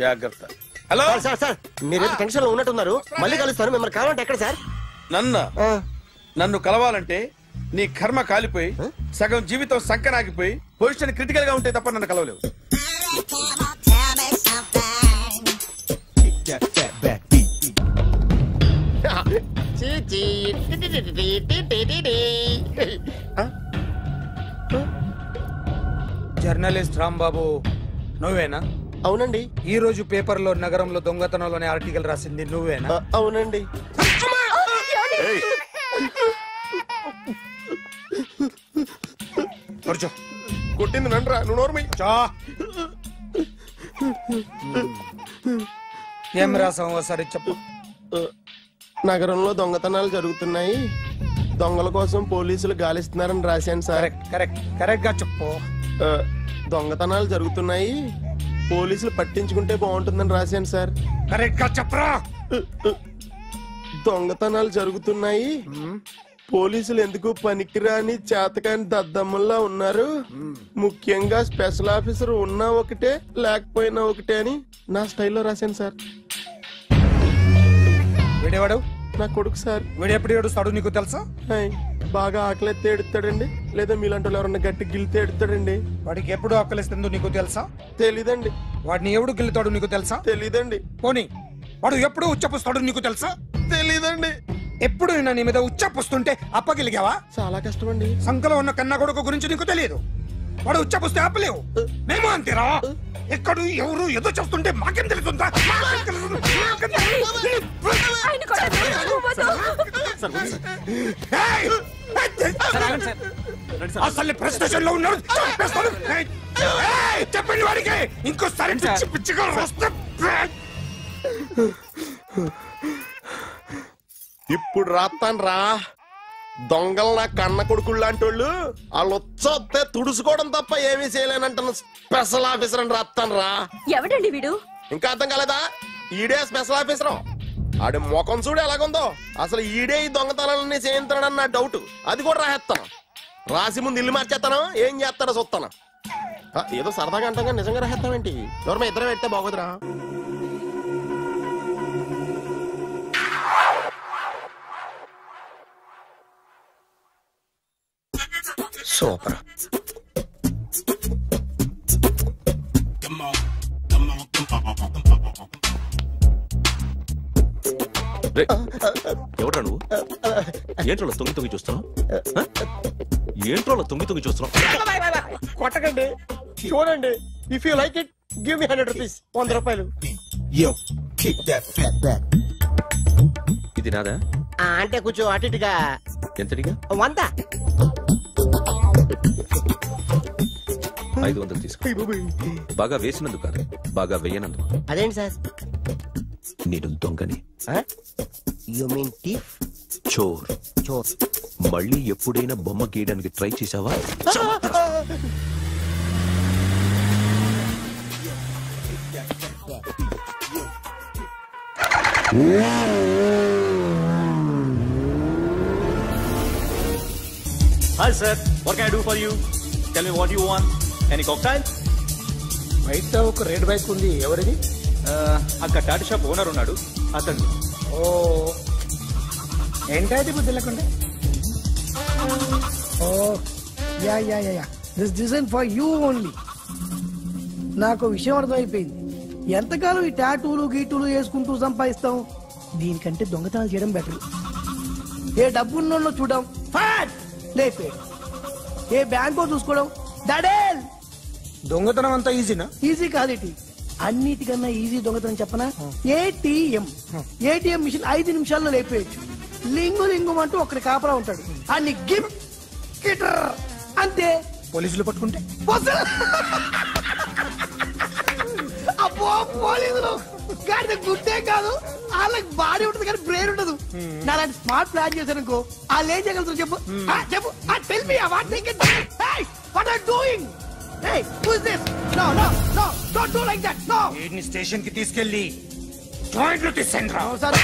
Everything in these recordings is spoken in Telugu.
జాగ్రత్త. హలో సార్ సార్ మీరేదో టెన్షన్ లో ఉన్నట్టున్నారు. మళ్ళీ కలుస్తాను. మిమ్మల్ని కావాలంటే ఎక్కడ సార్? నన్ను కలవాలంటే నీ కర్మ కాలిపోయి సగం జీవితం సంకనాగిపోయి పొజిషన్ క్రిటికల్ గా ఉంటే తప్ప నన్ను కలవలేవు. జర్నలిస్ట్ రాంబాబు నువ్వేనా? అవునండి. ఈ రోజు పేపర్లో నగరంలో దొంగతనంలోనే ఆర్టికల్ రాసింది నువ్వేనా? అవునండి. కొట్టింది నండ్రా, నువ్వు నోర్మై. ఏం రాసావు ఒకసారి చెప్పు. నగరంలో దొంగతనాలు జరుగుతున్నాయి, దొంగల కోసం పోలీసులు గాలిస్తున్నారని రాశాను సార్. కరెక్ట్ గా చెప్పు. దొంగతనాలు జరుగుతున్నాయి, పోలీసులు పట్టించుకుంటే బాగుంటుందని రాశాను సార్. కరెక్ట్ గా చెప్పరా. దొంగతనాలు జరుగుతున్నాయి, పోలీసులు ఎందుకు పనికిరాని చేతకాని దద్దమ్మల్లా ఉన్నారు, ముఖ్యంగా స్పెషల్ ఆఫీసర్ ఉన్నా ఒకటే లేకపోయినా ఒకటే అని నా స్టైల్లో రాశాను సార్. వీడేవాడు? నా కొడుకు సార్. వీడు ఎప్పుడు ఏడుస్తాడు నీకు తెలుసా? బాగా ఆకలిస్తే ఎడుతాడండి, లేదా మీలాంటి వాళ్ళు ఎవరన్నా గట్టి గిల్లితే ఎడుతాడండి. వాడికి ఎప్పుడు ఆకలిస్తుందో నీకు తెలుసా? తెలీదండి. వాడిని ఎవడు గిల్లుతాడు నీకు తెలుసా? తెలీదండి. పోనీ వాడు ఎప్పుడు ఉచ్చపుస్తాడు నీకు తెలుసా? తెలీదండి. ఎప్పుడు నీ మీద ఉచ్చపుస్తుంటే అప్పగిలిగావా? చాలా కష్టం అండి. సంకలో ఉన్న కన్నా కొడుకు గురించి నీకు తెలియదు. వాడు ఉచ్చపుస్తే ఆపలేవు. మేము అంతేరా. ఎక్కడు ఎవరు ఏదో చేస్తుంటే మాకేం తెలుస్తుందా? అసలు ప్రెస్టేషన్ లో ఉన్నాడు. చెప్పండి వాడికి ఇంకోసారి పిచ్చి పిచ్చిగా వస్తే. ఇప్పుడు రాస్తాను రా. దొంగలు నా కన్న కొడుకులు లాంటి వాళ్ళు వాళ్ళు వచ్చొస్తే తుడుచుకోవడం తప్ప ఏమీ చేయలేనంటున్న స్పెషల్ ఆఫీసర్ అని రాస్తాను రా. ఎవడండి వీడు? ఇంకా అర్థం కాలేదా? ఈడే స్పెషల్ ఆఫీసర్. ఆడి ముఖం చూడు ఎలాగుందో. అసలు ఈడే ఈ దొంగతనాలన్నీ చేయించాడని నా డౌట్. అది కూడా రాసేస్తాను. రాసి ముందు ఇల్లు మార్చేస్తాను, ఏం చేస్తాడో చూస్తాను. ఏదో సరదాగా అంటాం, నిజంగా రాసేస్తామేంటి? ఎవరు ఇద్దరం పెడితే బాగోదురా. సూపర్. ఎవడ్రా నువ్వు? ఏంట్రోలో తొంగి చూస్తున్నావు? ఏంట్రోలో తొంగి చూస్తున్నావు? కొట్టకండి, చూడండి. If you like it give me 100 rupees. 100 రూపాయలు. ఇది నాదా? అంటే కొంచెం అటు ఇటుగా. ఎంతడిగా? 100. 500 తీసుకో. బాగా వేసినందుకు కాదు, బాగా వేయనందుకు. అదేంటి సార్? నేను దొంగని. You mean thief? చోర్. చోర్. మళ్ళీ ఎప్పుడైనా బొమ్మ గీయడానికి ట్రై చేసావా? Hi sir, what can I do for you? Tell me what you want. Any cocktail? బయట ఒక రెడ్ బైక్ ఉంది, ఎవరిది? అక్కడ టాటా షాప్ ఓనర్ ఉన్నాడు, అతను. ఓ ఏంటది బుద్ధి లేకుండా? Oh yeah yeah yeah this design for you only. నాకు విషయం అర్థమైపోయింది. ఎంతకాలం ఈ టాటూలు గీటూలు వేసుకుంటూ సంపాదిస్తాం? దీనికంటే దొంగతనాలు చేయడం బెటర్. ఏ డబ్బున్నోళ్ళు చూడడం ఫ్యాట్ లేపే, ఏ బ్యాంకో చూసుకోవడం దడేల్. దొంగతనం అంతా ఈజీనా? ఈజీ కాదు, అన్నిటికన్నా ఈజీ దొంగతనం చెప్పనా? ఏటీఎం మిషన్ 5 నిమిషాల్లో లేపేయచ్చు. లింగు లింగు అంటూ ఒకటి కాపలా ఉంటాడు, అన్ని గిమ్ గిటర్ అంతే. పోలీసులు పట్టుకుంటే అబ్బో పోలీసులు గాడి గుర్తే కాదు, వాళ్ళకి బాడీ ఉంటుంది కానీ బ్రెయిన్ ఉండదు. నాలాంటి స్మార్ట్ ప్లాన్ చేశానుకో వాళ్ళు ఏం చేయగలుగుతారు చెప్పు? చెప్పు. Tell me what they can. Hey what are doing? Hey who is this? No no no don't do like that. No. వీడిని స్టేషన్ కి తీసుకెళ్ళి జాయింట్ లో తీసుకెళ్ళరా. Sir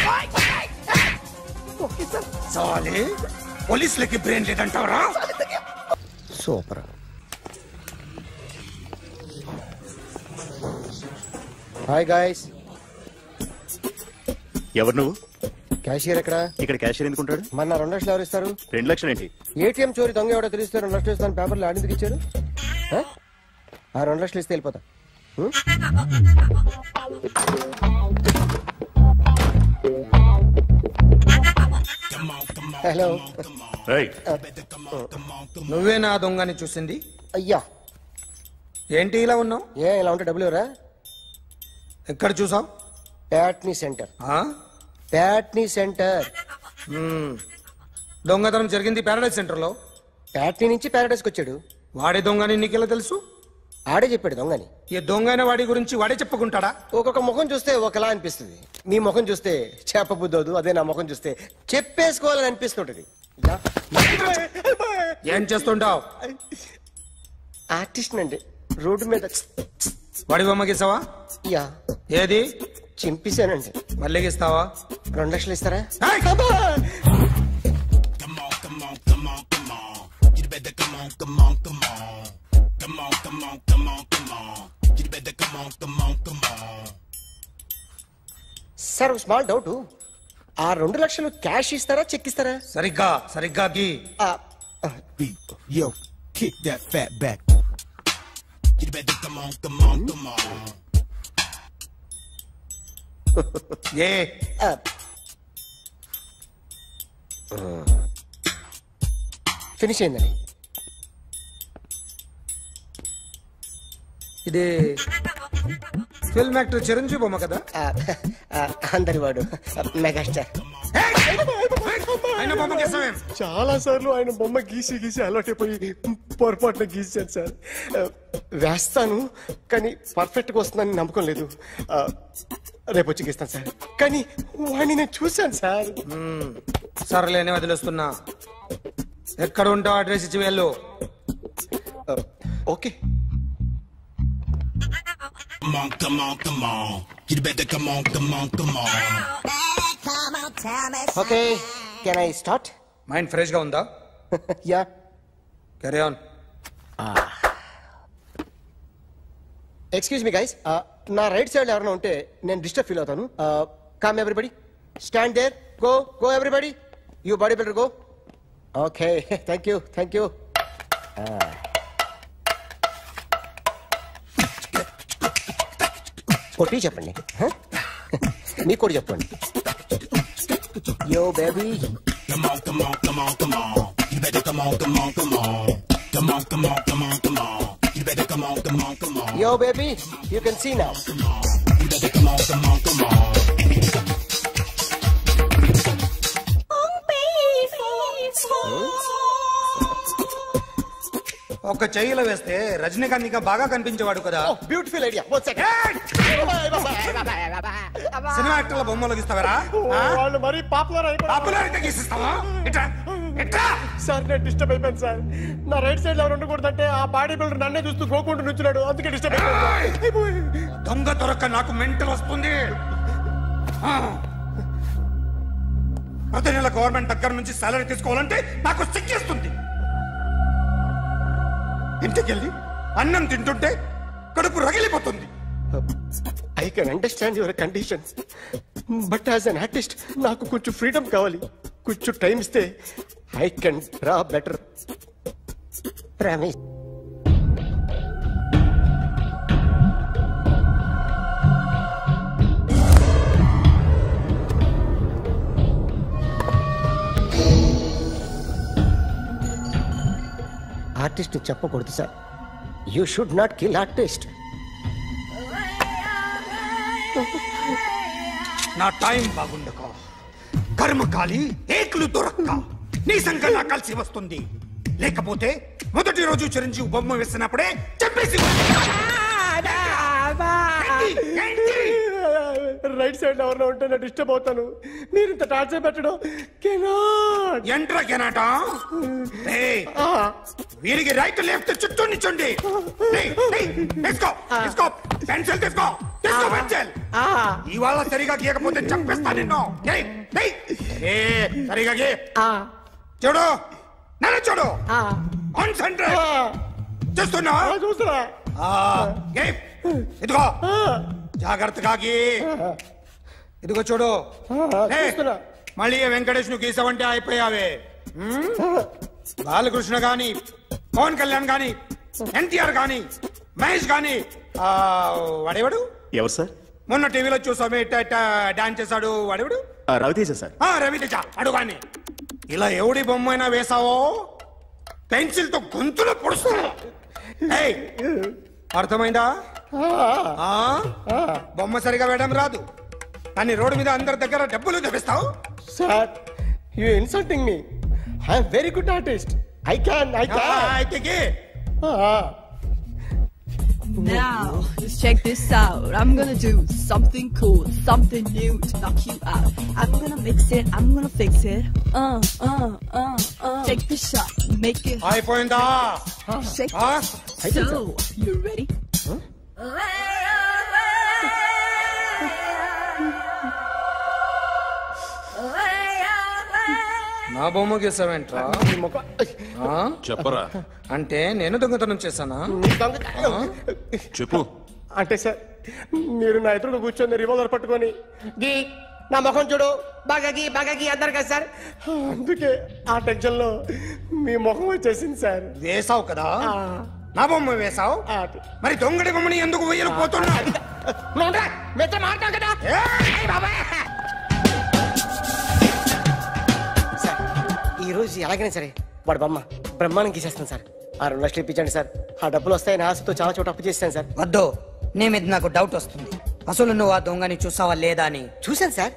okay sir. సాలే పోలీసులకి బ్రెయిన్ లేదంటావరా? సూపర్. Hi guys. ఎవరు నువ్వు? క్యాషియర్ ఎక్కడ? ఇక్కడ క్యాషియర్ ఎందుకుంటాడు? మన 2 లక్షలు ఎవరు ఇస్తారు? 2 లక్షలు ఏంటి? ఏటీఎం చోరీ దొంగ ఎవడో తెలిస్తే 2 లక్షలు ఇస్తాను పేపర్లు ఆడిందుకు ఇచ్చారు. ఆ 2 లక్షలు ఇస్తే వెళ్ళిపోతా. హలో. నువ్వే నా దొంగని చూసింది? అయ్యా ఏంటి ఇలా ఉన్నావు? ఇలా ఉంటే డబ్బులు ఎవరా? ఎక్కడ చూసావు? ప్యాట్నీ సెంటర్. దొంగతనం జరిగింది ప్యారడైజ్ సెంటర్ లో. ప్యాట్నీ నుంచి ప్యారడైజ్కి వచ్చాడు. వాడే దొంగని నీకెలా తెలుసు? ఆడే చెప్పాడు దొంగని. ఈ దొంగైన వాడి గురించి వాడే చెప్పుకుంటాడా? ఒక్కొక్క ముఖం చూస్తే ఒకలా అనిపిస్తుంది. మీ ముఖం చూస్తే చెప్పబుద్దోదు, అదే నా ముఖం చూస్తే చెప్పేసుకోవాలని అనిపిస్తుంటది. ఏం చేస్తుంటావు? ఆర్టిస్ట్ అండి. రోడ్డు మీద వాడి బొమ్మ గీసావా? యా. ఏది? చింపేశానండి. మళ్ళీ గీస్తావా? 2 లక్షలు ఇస్తారా? Sir small doubt. ఆ 2 లక్షలు క్యాష్ ఇస్తారా చెక్ ఇస్తారా? సరిగ్గా గీ. Yo, kick that fat back. You better come on. Finish అయిందండి. ఇది ఫిల్మ్ యాక్టర్ చిరంజీవి బొమ్మ కదా? అందరి వాడు మెగాస్టార్. చాలా సార్లు ఆయన బొమ్మ గీసి అలవాటైపోయి పొరపాటున గీసాను సార్. వేస్తాను కానీ పర్ఫెక్ట్గా వస్తుందని నమ్మకం లేదు. రేపు వచ్చి గీస్తాను సార్. కానీ వాడిని నేను చూశాను సార్. సర్లేని వదిలేస్తున్నా. ఎక్కడ ఉంటావు అడ్రస్ ఇచ్చి వెళ్ళు. Okay. Come on. You better come on. Okay, can I start? Mind fresh గా ఉందా? Yeah. Carry on. Excuse me guys, నా రైట్ సైడ్ ఎవరైనా ఉంటే నేను డిస్టర్బ్ ఫీల్ అవుతాను. Come everybody, stand there. Go everybody. You body builder go. Okay, thank you. కొట్టి చెప్పండి. మీకు కూడా చెప్పండి. Yo baby. Come on. You better come on. Come on. You better come on. Yo baby, you can see now. You better come on. ఒక చెయ్యిలో వేస్తే రజనీకాంత్ ఇంకా బాగా కనిపించేవాడు కదా. Beautiful idea. One second. Cinema యాక్టర్ల బొమ్మలు గీస్తావరా? వాళ్ళు మరి పాపులర్ అయితే గీసిస్తావా? సార్ నేను డిస్టర్బ్ అయిపోయాను సార్. నా రైట్ సైడ్ ఎవరు ఉండకూడదంటే ఆ బాడీ బిల్డర్ నన్నే చూస్తూ గోకుంటూ నుంచున్నాడు, అందుకే డిస్టర్బ్ అయిపోయాను. దొంగ దొరక్క నాకు మెంటల్ వస్తుంది. ప్రతి నెల గవర్నమెంట్ దగ్గర నుంచి సాలరీ తీసుకోవాలంటే నాకు సిగ్గేస్తుంది. ఇంటికెళ్ళి అన్నం తింటుంటే కడుపు రగిలిపోతుంది. I can understand your conditions, but as an artist నాకు కొంచెం ఫ్రీడమ్ కావాలి. కొంచెం టైం ఇస్తే I can draw better. Promise. Artist చెప్పకూడదు sir. You should not kill artist. నా టైం బాగుండక కర్మకాలి ఏకులు దొరక్క నీ సంఘం నాకు కలిసి వస్తుంది. లేకపోతే మొదటి రోజు చిరంజీవి బొమ్మ వేసినప్పుడే చెప్పేసి రైట్ సైడ్ ఎవరిలో ఉంటే నేను డిస్టర్బ్ అవుతాను. మీరు ఇంత టార్చర్ పెట్టడం ఎంట్రా కెనాటా. వీరికి రైట్ లెఫ్ట్ చుట్టూ నిచ్చండి. పెన్సిల్ తీసుకో. ఇవాళ సరిగా గీయకపోతే చంపేస్తా నిన్ను. సరిగా గీ. చూడు, నన్ను చూడు. కాన్సంట్రేట్ చేస్తున్నా. చూస్తున్నా. ఇదిగో జాగ్రత్తగా గీ. ఇదిగో చూడు. లే. మళ్ళీ వెంకటేష్ ను గీసావంటే అయిపోయావే. బాలకృష్ణ గాని, పవన్ కళ్యాణ్ గాని, ఎన్టీఆర్ గాని, మహేష్ గాని, వాడేవాడు ఎవరు సార్? మొన్న టీవీలో చూసామే డాన్స్ చేశాడు వాడేవాడు? రవితేజ సార్. రవితేజ అడుగాని. ఇలా ఎవడి బొమ్మ అయినా వేసావో పెన్సిల్ తో గొంతులో పొడుస్తావు. అర్థమైందా? బొమ్మ సరిగా వేయడం రాదు కానీ రోడ్డు మీద అందరి దగ్గర డబ్బులు తెప్పిస్తావు. Sir you insulting me. I am very good artist. I can. Now, just check this out. I'm gonna do something cool, something new to knock you out. I'm gonna mix it, I'm gonna fix it. Take the shot, make it. అయిపోయిందా? Shake it. So, you ready? నా బొమ్మ గీసావేంట్రా? చెప్పరా. అంటే నేను దొంగతనం చేశానా? చెప్పు. అంటే సార్ మీరు నా ఎదురుగా కూర్చొని రివాల్వర్ పట్టుకొని గీ నా ముఖం చూడు బాగా గీ అన్నారు కదా సార్. అందుకే ఆ టెన్షన్ లో మీ ముఖం వచ్చేసింది సార్. వేసావు కదా, నా బొమ్మ వేసావు. మరి దొంగడి బొమ్మని ఎందుకు వేయలు పోతున్నా? ఈ రోజు ఎలాగైనా సరే వాడు బొమ్మ బ్రహ్మాండం గీసేస్తాను సార్. 6 లక్షలు ఇప్పించండి సార్. ఆ డబ్బులు వస్తాయని ఆశతో చాలా చోట అప్పు చేస్తాను సార్. వద్దు, నీ మీద నాకు డౌట్ వస్తుంది. అసలు నువ్వు ఆ దొంగని చూసావా లేదా అని. చూశాను సార్.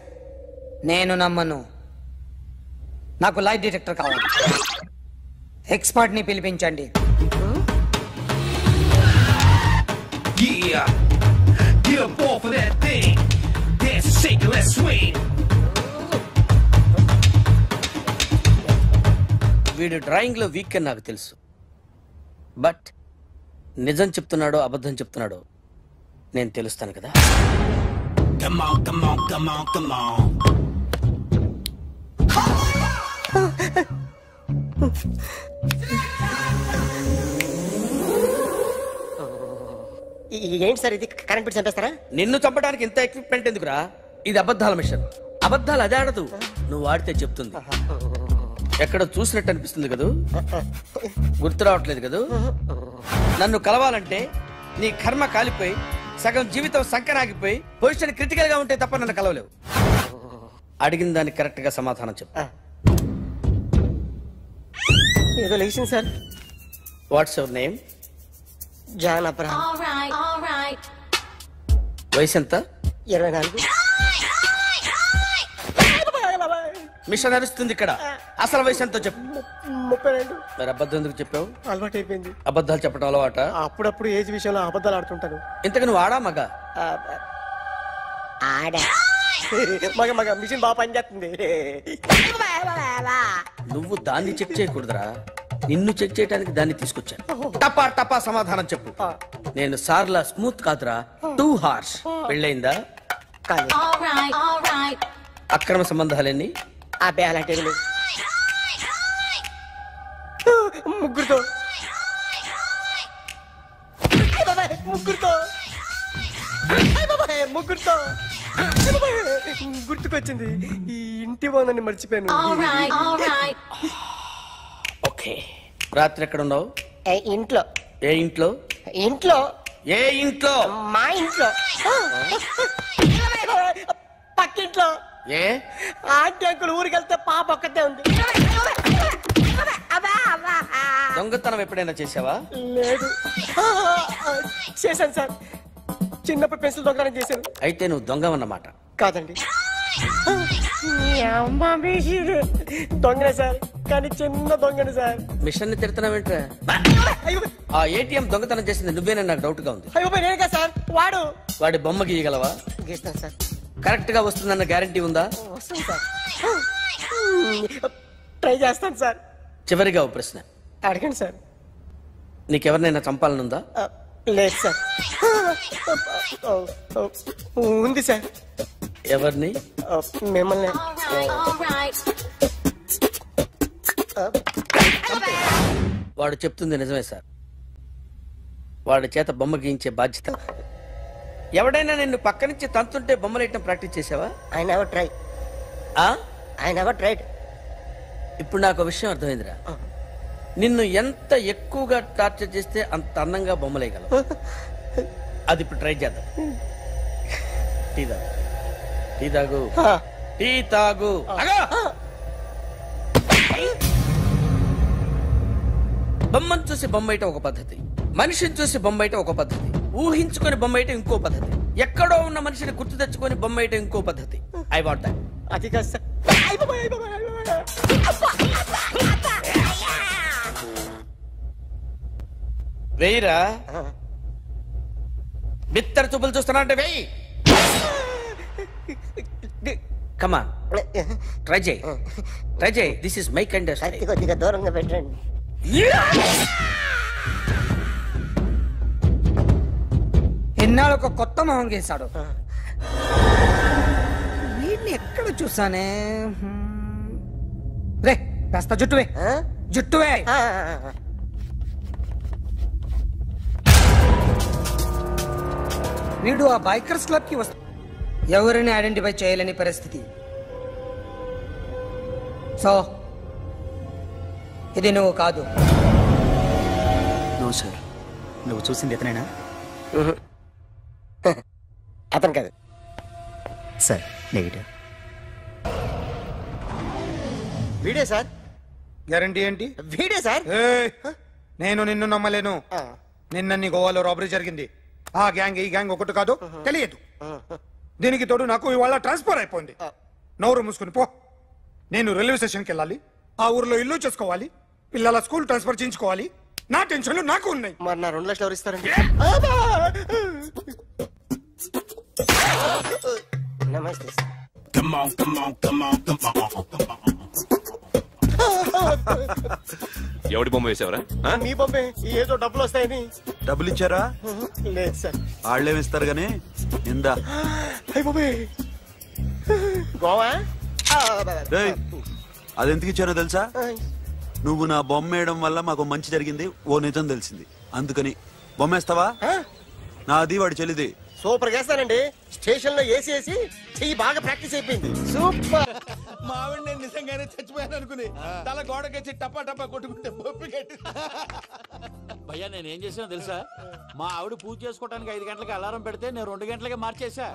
నేను నమ్మను. నాకు లైట్ డిటెక్టర్ కావాలి. ఎక్స్పర్ట్ ని పిలిపించండి. వీడు డ్రాయింగ్ లో వీక్ అని నాకు తెలుసు. బట్ నిజం చెప్తున్నాడో అబద్ధం చెప్తున్నాడో నేను తెలుస్తాను కదా. Come on, come on, come on, come on. ఏంటి సార్ ఇది? కరెంట్ బిల్ చంపేస్తారా? నిన్ను చంపడానికి ఇంత ఎక్విప్మెంట్ ఎందుకురా? ఇది అబద్ధాల మిషన్. అబద్ధాలు అదే ఆడదు, నువ్వు ఆడితే చెప్తుంది. ఎక్కడ చూసినట్టు అనిపిస్తుంది కదూ, గుర్తు రావట్లేదు కదూ. నన్ను కలవాలంటే నీ కర్మ కాలిపోయి సగం జీవితం సంకనాగిపోయి పొజిషన్ క్రిటికల్ గా ఉంటే తప్ప నన్ను కలవలేవు. అడిగిన దానికి కరెక్ట్ గా సమాధానం చెప్పు. ఏదో లేచింది sir. What's your name? John Abraham. వయసు ఎంత? 24. మిషన్ నడుస్తుంది ఇక్కడ. అసలు వయసు ఎంతో చెప్పు. 32. మరి అబద్ధం ఎందుకు చెప్పావు? అలవాటు అయిపోయింది. అబద్ధాలు చెప్పడం అలవాట? అప్పుడప్పుడు ఏజ్ విషయంలో అబద్ధాలు ఆడుతుంటాను. ఇంతకు నువ్వు ఆడా మగ? మగ మిషన్ బాగా పనిచేస్తుంది. నువ్వు దాన్ని చెక్ చేయకూడదురా, నిన్ను చెక్ చేయడానికి దాన్ని తీసుకొచ్చాను. టపా టపా సమాధానం చెప్పు. నేను సార్లా స్మూత్ కాదురా, టూ హార్ష్. పెళ్ళయిందా? అక్రమ సంబంధాలన్నీ? అలాంటి ముగ్గురుతో గుర్తుకొచ్చింది. ఈ ఇంటి బాగుందని మర్చిపోయాను. ఓకే, రాత్రి ఎక్కడ ఉన్నావు? ఇంట్లో. ఏ ఇంట్లో? ఇంట్లో. ఏ ఇంట్లో? మా ఇంట్లో. పక్కింట్లో. ఏ ఆంటీ అంకుల్ ఊరికి వెళ్తే పాప ఒక్కతే ఉంది. దొంగతనం ఎప్పుడైనా చేసావా? లేదు. చేశాను సార్, చిన్నప్పుడు పెన్సిల్ దొంగతనం చేశాను. అయితే నువ్వు దొంగవన్నమాట. కాదండి, దొంగనే సార్, కానీ చిన్న దొంగని సార్. మిషన్ ని తిడుతున్నావేంట్రా? ఆ ఏటీఎం దొంగతనం చేసింది నువ్వేనని నాకు డౌట్ గా ఉంది. అయ్యో నేనే సార్. వాడి బొమ్మ గీయగలవా? గీస్తాను సార్. కరెక్ట్ గా వస్తుందన్న గ్యారంటీ ఉందా? వస్తాను సార్, ట్రై చేస్తాను సార్. చివరిగా ఓ ప్రశ్న అడగండి సార్. నీకెవరినైనా చంపాలనుందా? లేదు సార్. ఉంది సార్. ఎవరిని? మిమ్మల్ని. వాడు చెప్తుంది నిజమే సార్. వాడి చేత బొమ్మ గీయించే బాధ్యత ఎవడైనా నిన్ను పక్క నుంచి తంతుంటే బొమ్మలేయటం ప్రాక్టీస్ చేసావా? I never try. I never tried. ఇప్పుడు నాకు విషయం అర్థమైందిరా. నిన్ను ఎంత ఎక్కువగా టార్చర్ చేస్తే అంత అందంగా బొమ్మలేయగలవు. అది ఇప్పుడు ట్రై చేద్దాం. టీ తాగు, టీ తాగు, టీ తాగు. బొమ్మను చూసి బొమ్మేయటం ఒక పద్ధతి, మనిషిని చూసి బొమ్మేయటం ఒక పద్ధతి, ఊహించుకొని బొమ్మేయటం ఇంకో పద్ధతి, ఎక్కడో ఉన్న మనిషిని గుర్తు తెచ్చుకొని బొమ్మేయటం ఇంకో పద్ధతి. I want that. అది కాస్త వెయ్యిరా. బిత్తర చూపులు చూస్తున్నా అంటే వెయ్యి. కమాన్, ట్రై చేయి, ట్రై చేయి. This is my kind. కొద్దిగా దూరంగా పెట్టండి. ఎన్నాళ్ళు ఒక కొత్త మొహం గీశాడు. వీడిని ఎక్కడ చూసానే? రే కాస్త జుట్టువే, జుట్టువే. వీడు ఆ బైకర్స్ క్లబ్ కి వస్తా, ఎవరిని ఐడెంటిఫై చేయలేని పరిస్థితి. సో ఇది నువ్వు కాదు. నో సార్, నువ్వు చూసింది ఎతనేనా? అతను కాదు సార్, నెగిటివ్. వీడే సార్. గ్యారంటీ ఏంటి? వీడే సార్. నేను నిన్ను నమ్మలేను. నిన్న నీ గోవాలో రాబరీ జరిగింది. ఆ గ్యాంగ్ ఈ గ్యాంగ్ ఒకటి కాదు, తెలియదు. దీనికి తోడు నాకు ఇవాళ ట్రాన్స్ఫర్ అయిపోయింది. నోరు మూసుకుని పో. నేను రైల్వే స్టేషన్కి వెళ్ళాలి, ఆ ఊర్లో ఇల్లు చేసుకోవాలి, పిల్లల స్కూల్ ట్రాన్స్ఫర్ చేయించుకోవాలి. నా టెన్షన్లు నాకు ఉన్నాయి. మరి నా 2 లక్షలు ఎవరు ఇస్తారండి? నమస్తే. Come on, come on, come on, come on, come on. ఎవడి బొమ్మ వేసావరా? మీ బొమ్మే. ఏదో డబ్బులు వస్తాయని. డబ్బులు ఇచ్చారా? లేదు సార్. వాళ్ళేమిస్తారు గానీ ఇందా. గోవా అదెందుకు ఇచ్చారో తెలుసా? నువ్వు నా బొమ్మ వేయడం వల్ల మాకు మంచి జరిగింది, ఓ నిజం తెలిసింది. అందుకని బొమ్మేస్తావా? నాది వాడి చెల్లిది. సూపర్ చేస్తానండి. స్టేషన్ లో ఏసీ వేసి చెయ్యి బాగా ప్రాక్టీస్ అయిపోయింది. సూపర్. మా ఆవిడ నేను నిజంగానే చచ్చిపోయాను అనుకుని తల గోడకొచ్చి టపా టపా కొట్టుకుంటే బొప్పి కట్టి. భయ్యా నేనేం చేసానో తెలుసా? మా ఆవిడ పూజ చేసుకోవడానికి 5 గంటలకి అలారం పెడితే నేను 2 గంటలకి మార్చేసా.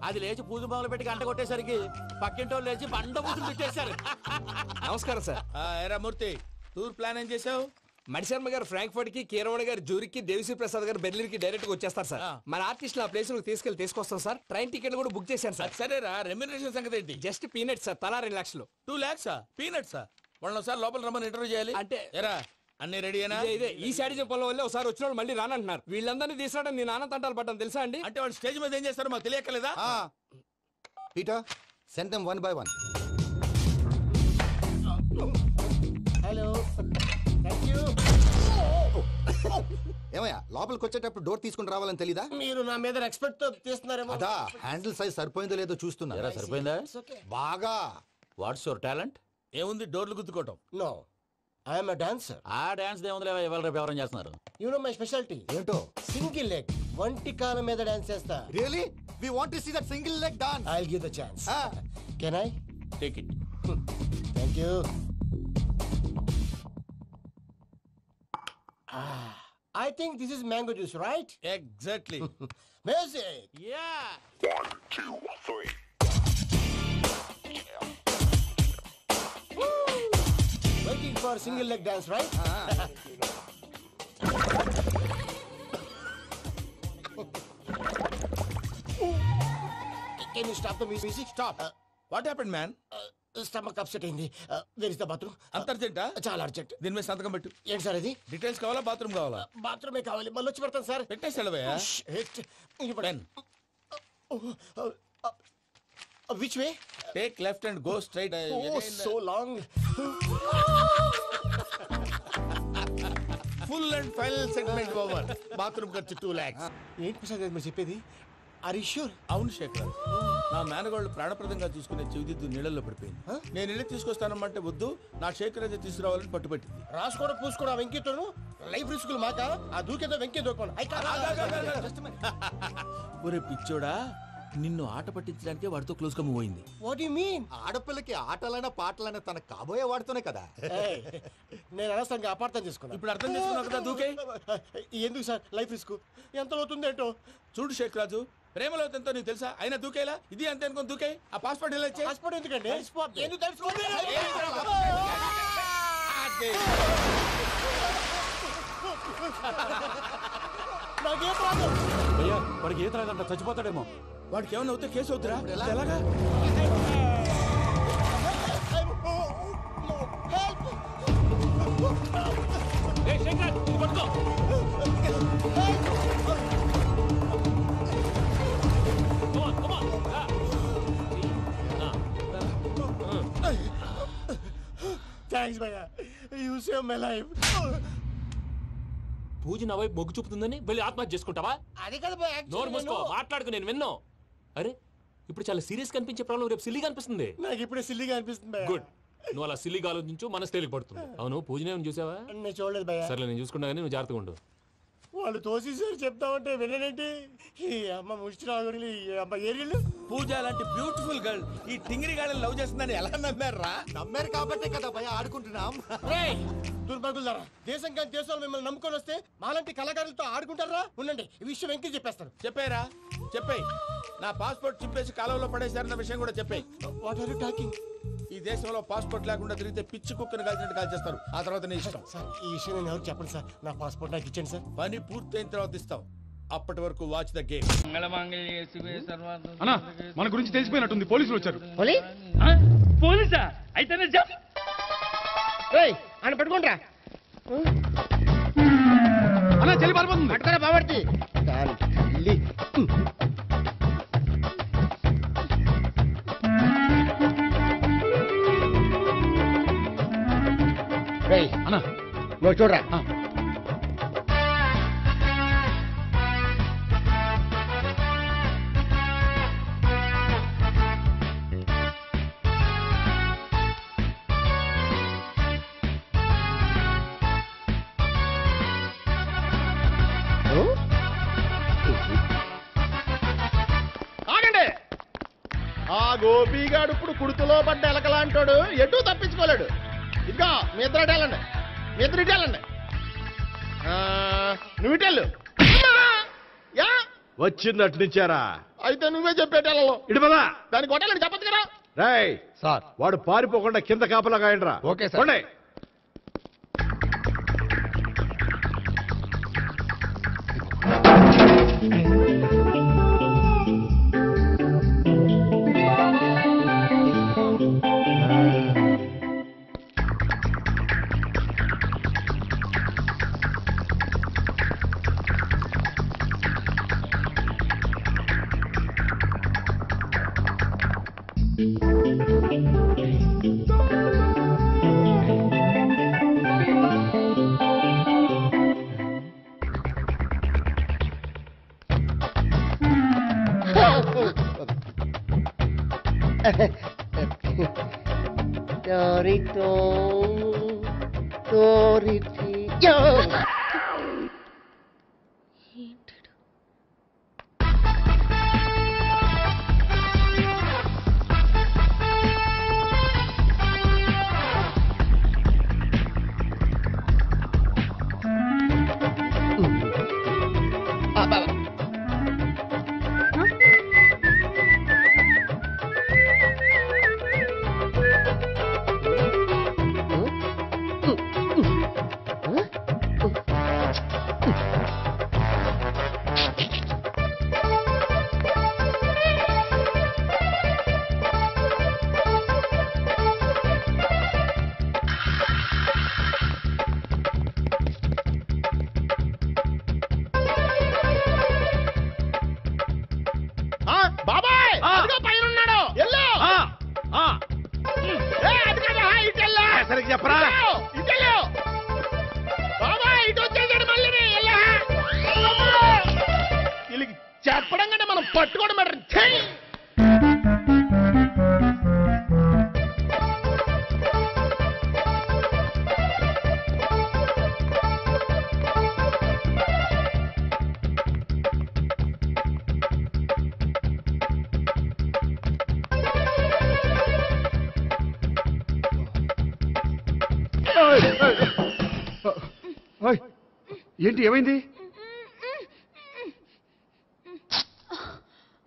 అది లేచి పూజ మొదలు పెట్టి గంట కొట్టేసరికి పక్కింటోళ్ళు లేచి బండ పూజలు పెట్టేశారు. నమస్కారం సార్. ఎరా మూర్తి, టూర్ ప్లాన్ ఏం చేసావు? మణిశర్మ గారు ఫ్రాంక్ఫర్ట్ కి, కీరవాణి గారు జూరిక్ కి, దేవిశ్రీ ప్రసాద్ గారు బెర్లిన్ కి డైరెక్ట్ గా వచ్చేస్తారు సార్. మన ఆర్టిస్ట్ ఆ ప్లేస్ తీసుకొస్తాం సార్. ట్రైన్ టికెట్ కూడా బుక్ చేశాను సార్. సరేరా, రెమ్యూనరేషన్ సంగతి ఏంటి? జస్ట్ పీనట్ సార్, తలా 2 లక్షలు. 2 lakhs పీనట్సా? వాళ్ళని ఒకసారి లోపల రమ్మని ఇంటర్వ్యూ చేయాలి. అంటే ఎరా అన్ని రెడీ అయినా? ఇదే ఈ శాడిజం పొలం వల్ల ఒకసారి వచ్చిన వాళ్ళు మళ్ళీ రానంటున్నారు. వీళ్ళందరినీ తీసుకురావడం నేను నాన్న తంటాలు పడ్డాను తెలుసా అండి? అంటే వాళ్ళు స్టేజ్ మీద ఏం చేస్తారో మాకు తెలియక్కలేదా? Peter, send them one by one. Hello, thank you. ఏమయ్యా, లోపలికి వచ్చేటప్పుడు డోర్ తీసుకుని రావాలని తెలీదా? మీరు నా మీద ఎక్స్పెక్ట్ తో తీస్తున్నారేమో. అదా హ్యాండిల్ సైజ్ సరిపోయిందో లేదో చూస్తున్నా. సరిపోయిందా? బాగా. What's your talent? ఏముంది, డోర్లు గుద్దుకోవటం. No, I am a dancer. ఆ డాన్స్ దేవుందిలే, ఎవరు రేపు ఎవరైనా చేస్తున్నారు. యు నో మై స్పెషాలిటీ ఏంటో? సింగిల్ లెగ్, వంటి కాలం మీద డాన్స్ చేస్తా. Really? We want to see that single leg dance. I will give the chance. Can I take it? Thank you. I think this is mango juice, right? Exactly. Music. Yeah. 1, 2, 3. Waiting for single leg dance, right? Can you stop the music? Stop. What happened, man? Stomach upset అయింది. Where is the bathroom? అంత అర్జెంటా? చాలా అర్జెంట్. దీని మీద సంతకం పెట్టు. ఏంటి సార్ ఇది? డీటెయిల్స్ కావాలా, బాత్రూమ్ కావాలా? బాత్రూమే కావాలి. మళ్ళీ వచ్చి పెడతాను సార్. పెట్టేసి వెళ్ళవయ్యా. Which way? Take left and go straight. Oh, so long. Full and final segment over. Bathroom ఖర్చు 2 lakhs. ఏంటి ప్రసాద్ గారు మీరు చెప్పేది? అవును శేఖర్, నా మేనగాళ్ళు ప్రాణప్రదంగా చూసుకునే చెవిదిద్దు నీళ్ళల్లో పడిపోయింది. నేను వెళ్ళి తీసుకొస్తానమ్మంటే వద్దు, నా శేఖర్ అయితే తీసుకురావాలని పట్టుబట్టింది. రాసుకోవడం పూసుకోవడం వెంకీతోను లైఫ్ రిస్కులు మాక ఆ దూకేదో వెంకీ దూకోను. ఒరే పిచ్చోడా, నిన్ను ఆట పట్టించడానికే వాడితో క్లోజ్ గా మూవ్ అయింది. What you mean? ఆడపిల్లకి ఆటలైనా పాటలైనా తన కాబోయే వాడితోనే కదా. నేను అనవసరంగా అపార్థం చేసుకున్నా. ఇప్పుడు అర్థం చేసుకున్నావు కదా, దూకే. ఎందుకు సార్ లైఫ్ రిస్క్ ఎంత అవుతుంది ఏంటో? చూడు శేఖర్ రాజు, ప్రేమలో ఎంతో నీకు తెలుసా? అయినా దూకేలా, ఇది అంతే అనుకుని దూకే. ఆ పాస్పోర్ట్ ఎలా ఇచ్చే? పాస్పోర్ట్ ఎందుకండి? ఎందుకు తెలుసుకోండి? నాకేం రాదు. భయ్యా వాడికి ఈత రాదంట, చచ్చిపోతాడేమో. వాడికి ఏమన్నా అవుతే కేసు అవుతురా? ఎలాగా? థ్యాంక్స్ భయ్యా, యు సేవ్ మై లైఫ్. పూజ నా వైపు మొగ్గు చూపుతుందని వెళ్ళి ఆత్మహత్య చేసుకుంటావా? అది కదా భయ్యా. నోరు మూసుకో, మాట్లాడుకు, నేను విన్నో. అరే ఇప్పుడు చాలా సీరియస్ కనిపించే ప్రాబ్లం రేపు సిల్లీగా అనిపిస్తుంది. నాకు ఇప్పుడే సిల్లీగా అనిపిస్తుంది భయ్యా. గుడ్, నువ్వు అలా సిల్లీగా ఆలోచించు, మనసు తేలిక పడుతుంది. అవును పూజనే చూసావా? నేను చూడలేదు భయ్యా. సర్లే నేను చూసుకుంటా కానీ నువ్వు జాగ్రత్తగా ఉండు. వాళ్ళు తోసేసారు చెప్తామంటే విననేంటి? ఈ అమ్మ ముష్టి రాగుడి అమ్మ ఏరియలు. పూజ లాంటి బ్యూటిఫుల్ గర్ల్ ఈ టింగిరి గాడిని లవ్ చేస్తుందని ఎలా నమ్మారా? నమ్మారు కాబట్టే కదా భయ ఆడుకుంటున్నాం. దుర్భగులారా, దేశం కానీ దేశాలు మిమ్మల్ని నమ్ముకొని వస్తే మాలాంటి కళాకారులతో ఆడుకుంటారా? ఉండండి, ఈ విషయం వెంకీ చెప్పేస్తాను. చెప్పారా? చెప్పే. నా పాస్పోర్ట్ చింపేసి కాలంలో పడేశారన్న విషయం కూడా చెప్పే. What are you talking? ఈ దేశంలో పాస్పోర్ట్ లేకుండా తిరిగితే పిచ్చి కుక్కను కాల్చినట్టు కాల్చేస్తారు. ఆ తర్వాత నీ ఇష్టం. సార్ ఈ విషయం నేను ఎవరు చెప్పండి సార్. నా పాస్పోర్ట్ నాకు ఇచ్చేయండి సార్. పని పూర్తయిన తర్వాత ఇస్తాం. అప్పటి వరకు వాచ్ ద గేమ్. అన్నా మన గురించి తెలిసిపోయినట్టుంది, పోలీసులు వచ్చారు. పోలీసా? అయితేనే చెప్. ఆయన పట్టుకుంటా అన్నా చెల్లి పారిపోతుంది. పట్టుకోరా బాబర్తి. అన్నా నువ్వు చూడరా. ఆగండి. ఆ గోపిగాడు ఇప్పుడు కుడుతులో పడ్డ ఎలకలాంటాడు, ఎటు తప్పించుకోలేడు. ఇదిగా మీ ఇద్దరు ఇటేళ్ళండి, మీ ఇద్దరు ఇటేళ్ళండి. నువ్వు ఇటెళ్ళు. వచ్చింది అటు నుంచారా? అయితే నువ్వే చెప్పేటెళ్ళలో ఇటు పదా. దానికి కొట్టాలని చెప్పచ్చు కదా. రేయ్ సార్, వాడు పారిపోకుండా కింద కాపలా కాయండి రా. Okay sir. Dorito, Dorito. బాబాయ్ అదిగో పైన ఉన్నాడు. ఎల్లో సరిగ్గా చెప్పరా? ఇటెల్లో బాబాయ్, ఇటు వచ్చేసాడు మళ్ళీ. వీళ్ళకి చెప్పడం కంటే మనం పట్టుకోండి మేడం. ఏంటి ఏమైంది?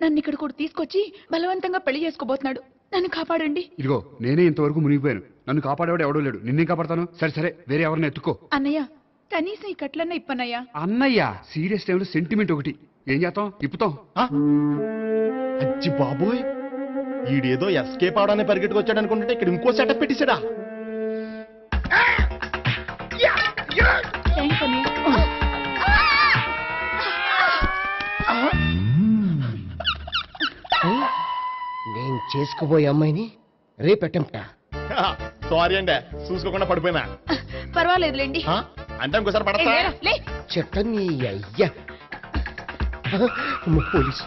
నన్ను ఇక్కడ కూడా తీసుకొచ్చి బలవంతంగా పెళ్లి చేసుకోబోతున్నాడు. నన్ను కాపాడండి. ఇదిగో నేనే ఇంతవరకు మునిగిపోయాను. నన్ను కాపాడేవాడు ఎవడో లేడు. నిన్నే కాపాడతాను. సరే సరే వేరే ఎవరిని ఎత్తుకో. అన్నయ్య కనీసం ఈ కట్లన్నా ఇప్పన్నయ్యా. అన్నయ్య సీరియస్ టైంలో సెంటిమెంట్ ఒకటి. ఏం చేస్తాం? ఇప్పుతాం. అజ్జి బాబోయ్, ఈడేదో ఎస్కేప్ అవడానికి పరిగెట్టుకొచ్చాడు అనుకుంటే ఇక్కడ ఇంకో సెటప్ పెట్టించాడా? నేను చేసుకోబోయే అమ్మాయిని రేపెట్టంటా. సారీ అండి, చూసుకోకుండా పడిపోయినా. పర్వాలేదులేండి. అంటే ఇంకోసారి పడతా. చెట్ట నీ అయ్యా పోలీసు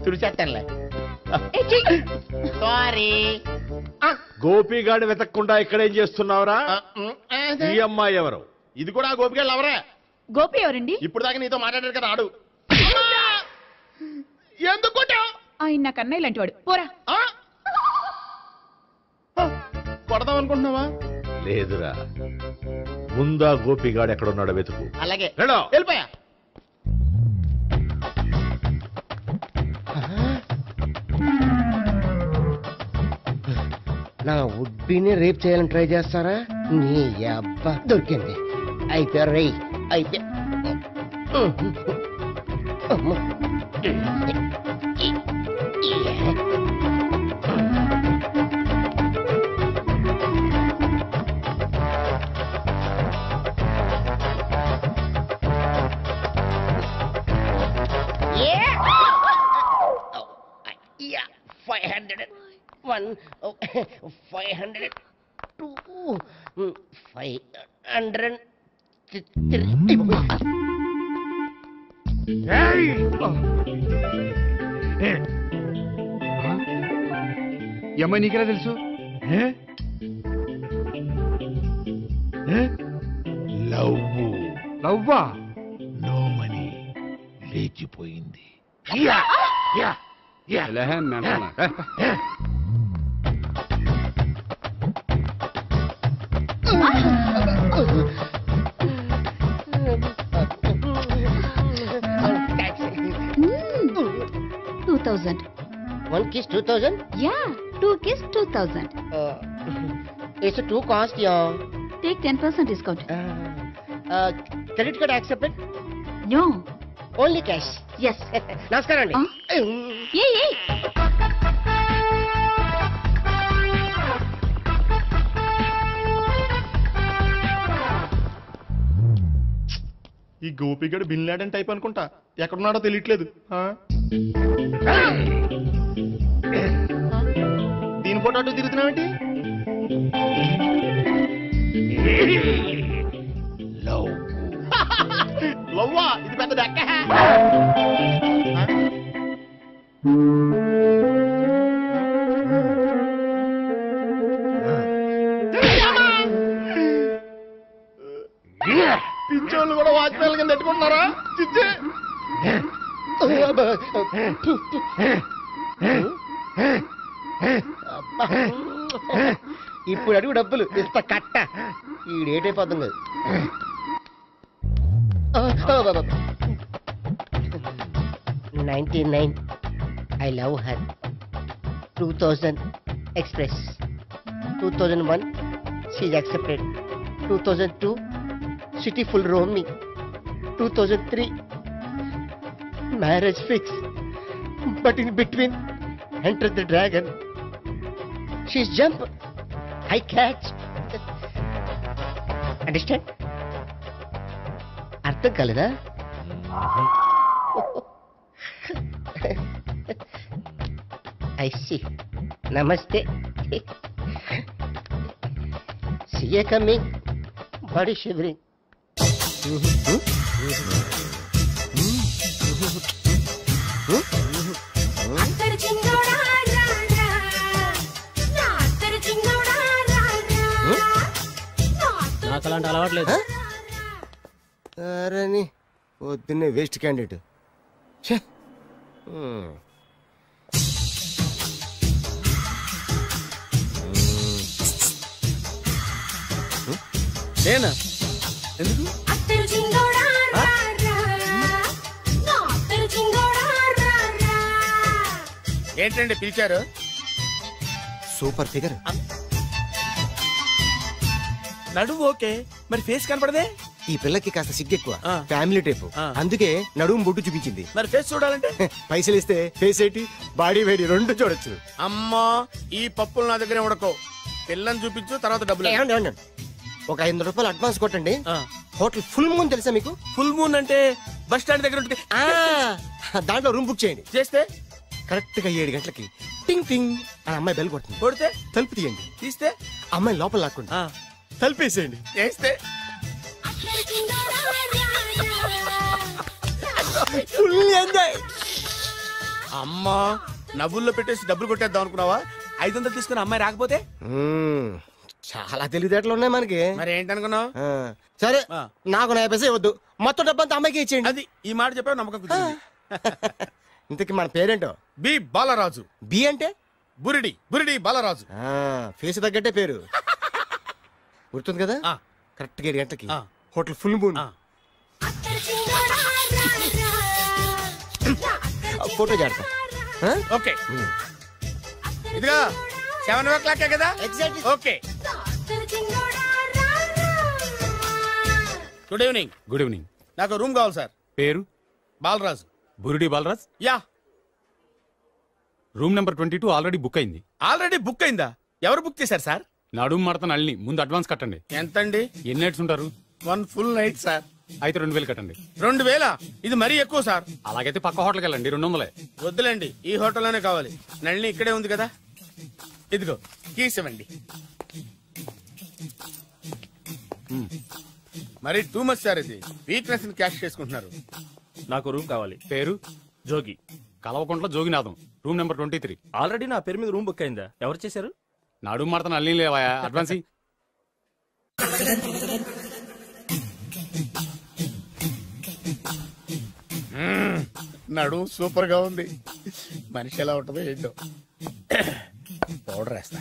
తుడిచేస్తానులే. సారీ. గోపిగాడు వెతకకుండా ఇక్కడేం చేస్తున్నావురా? ఈ అమ్మాయి ఎవరు? ఇది కూడా గోపిగాళ్ళు ఎవరే? గోపి ఎవరండి? ఇప్పుడు దాకా నీతో మాట్లాడారు కదా ఆడు. ఎందుకు ఆయన నాకు అన్నయ్య లాంటి వాడు. పోరా. కొడదాం అనుకుంటున్నావా? లేదురా, ముందా గోపిగాడు ఎక్కడున్నాడో వెతుకు. అలాగే వెళ్ళో. వెళ్ళిపోయా. నా ఉడ్బీని రేప్ చేయాలని ట్రై చేస్తారా? నీ అబ్బా దొరికింది. అయితే రై అయితే ఈ అమ్మాయి నీకెలా తెలుసు? లవ్వా? నో మనీ లేచిపోయింది. One kiss 2000? Yeah, 2 kiss 2000. It's a too cost, yeah. Take 10% discount. Credit card accepted? No. Only cash? Yes. Namaskaram andi. Hey. ఈ గోపిగడు బిన్ లాడెన్ టైప్ అనుకుంటా. ఎక్కడున్నాడో తెలియట్లేదు. దీని ఫోటో అటు తిరుగుతున్నావేంటి? లవ్వా? ఇది పెద్ద డెక్క. పించోళ్ళు కూడా వాచ్మెన్ కింద పెట్టుకుంటున్నారా? చిచ్చే ఇప్పుడు అడుగు డబ్బులు ఇంత కట్ట. ఈ డేట్ అయిపోతుంది కదా. 99 I love her. 2000 express. 2001 she's accepted. 2002 city full roaming. 2003 marriage fix. But in between entered the dragon. She's jump. I catch. Understand? అర్థం కాలేదా? I see. Namaste. See you coming. Body shivering. నాకు అలాంటి అలవాట్లేదు. అరే నీ పొద్దున్నే వేస్ట్ క్యాండిడేట్. నేనా? ఎందుకు? ఏంటండి పిలిచారు? Super figure. నడుము ఓకే, మరి ఫేస్ కనపడదే. ఈ పిల్లకి కాస్త సిగ్గెక్కువ, ఫ్యామిలీ టైప్, అందుకే నడుము బొడ్డు చూపించింది. మరి ఫేస్ చూడాలంటే పైసలు ఇస్తే ఫేస్ ఏంటి బాడీ వేడి రెండు చూడొచ్చు. అమ్మా ఈ పప్పులు నా దగ్గర ఉడకో. పిల్లని చూపించు, తర్వాత డబ్బులు. ఒక 500 రూపాయలు అడ్వాన్స్ కొట్టండి. హోటల్ ఫుల్ మూన్ తెలుసా మీకు? ఫుల్ మూన్ అంటే బస్ స్టాండ్ దగ్గర ఉంటుంది. దాంట్లో రూమ్ బుక్ చేయండి. చేస్తే కరెక్ట్ గా 7 గంటలకి టింగ్ టింగ్ అని అమ్మాయి బెల్ కొడుతుంది. కొడితే తలుపు తీయండి. తీస్తే అమ్మాయి లోపల లాక్కుండి తలుపేసేయండి. చేస్తే ఫుల్ ఎంజాయ్. అమ్మా నవ్వుల్లో పెట్టేసి డబ్బులు కొట్టేద్దాం అనుకున్నావా? 500 తీసుకుని అమ్మాయి రాకపోతే? చాలా తెలివితేటలు ఉన్నాయి మనకి. మరి ఏంటనుకున్నావు? సరే నాకు 50 పైసలు ఇవ్వద్దు, మొత్తం డబ్బంతా అమ్మాయికి ఇచ్చేయండి. అది ఈ మాట చెప్పావు, నమ్మకం కుదిరింది. ఇంతకి మన పేరేంటో? బి బాలరాజు. బి అంటే బురిడి. బురిడి బాలరాజు. ఫేస్ తగ్గట్టే పేరు. గుర్తుంది కదా? కరెక్ట్ గా 7 గంటలకి హోటల్ ఫుల్ మూన్. ఫోటో చేస్తా. ఓకే ఇదిగా 7 o'clock కదా? Exactly. Okay. Good evening. Good evening. నాకు రూమ్ కావాలి సార్. పేరు? Balaraju. Burudi Balaraj. Yeah. Room number 22 already book అయింది. ఆల్రెడీ బుక్ అయిందా? ఎవరు బుక్ చేశారు సార్? నడుము మడత నల్లి. ముందు అడ్వాన్స్ కట్టండి. ఎంతండి? ఎన్ని నైట్స్ ఉంటారు? 1 full night సార్. అయితే 2000 కట్టండి. 2000? ఇది మరీ ఎక్కువ సార్. అలాగైతే పక్క హోటల్కి వెళ్ళండి, 200. వద్దులేండి, ఈ హోటల్లోనే కావాలి. నళిని ఇక్కడే ఉంది కదా, ఇదిగో కీస్ ఇవ్వండి. మరి టూ మచ్ సార్, ఇది వీక్నెస్ ని క్యాష్ చేసుకుంటున్నారు. నాకు రూమ్ కావాలి. పేరు? Jogi. Kalavakuntla Joginatham. Room number 23. Already నా పేరు మీద రూమ్ బుక్ అయిందా? ఎవరు చేశారు? నడుము మడత నల్లి లేవా? అడ్వాన్స్. నడు సూపర్ గా ఉంది. మనిషి ఎలా ఉంటుందో ఏంటో. పౌడర్ వేస్తా.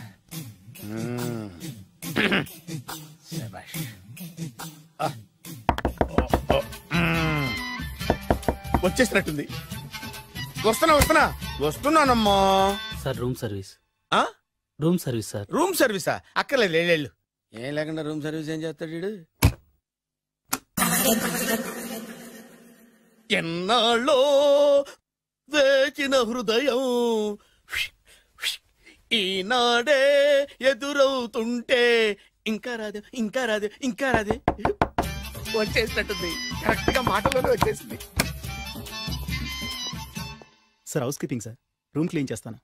వచ్చేసినట్టుంది. వస్తున్నానమ్మా. Sir room service. Room service sir. Room సర్వీసా? అక్కర్లేదు, లేళ్ళు. ఏం లేకుండా రూమ్ సర్వీస్ ఏం చేస్తాడు వీడు? ఎన్నాళ్ళో వేచిన హృదయం ఈనాడే ఎదురవుతుంటే ఇంకా రాదే, ఇంకా రాదే, ఇంకా రాదే. వచ్చేసినట్టుంది. కరెక్ట్ గా మాటలోనే వచ్చేసింది. Sir housekeeping sir. Room clean చేస్తాను.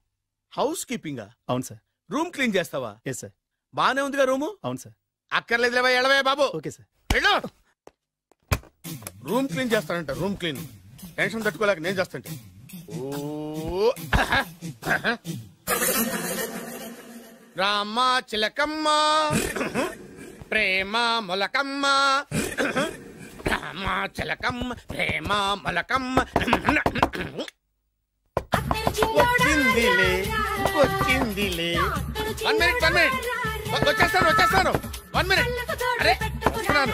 హౌస్ కీపింగా? అవును సార్. రూమ్ క్లీన్ చేస్తావా? Yes sir. బానే ఉందిగా రూము? అవును సార్. అక్కర్లేదు, ఎడవే బాబు. Okay sir. వెళ్ళు. రూమ్ క్లీన్ చేస్తానంట. రూమ్ క్లీన్ టెన్షన్ తట్టుకోలేక నేను చేస్తాంటే. ఓ రామ చిలకమ్మ ప్రేమ మొలకమ్మ, రామ చిలకమ్మ ప్రేమ మొలకమ్మ. వచ్చిందిలే వచ్చిందిలే. 1 minute. వచ్చేస్తాను. 1 minute. అరే వస్తున్నాను.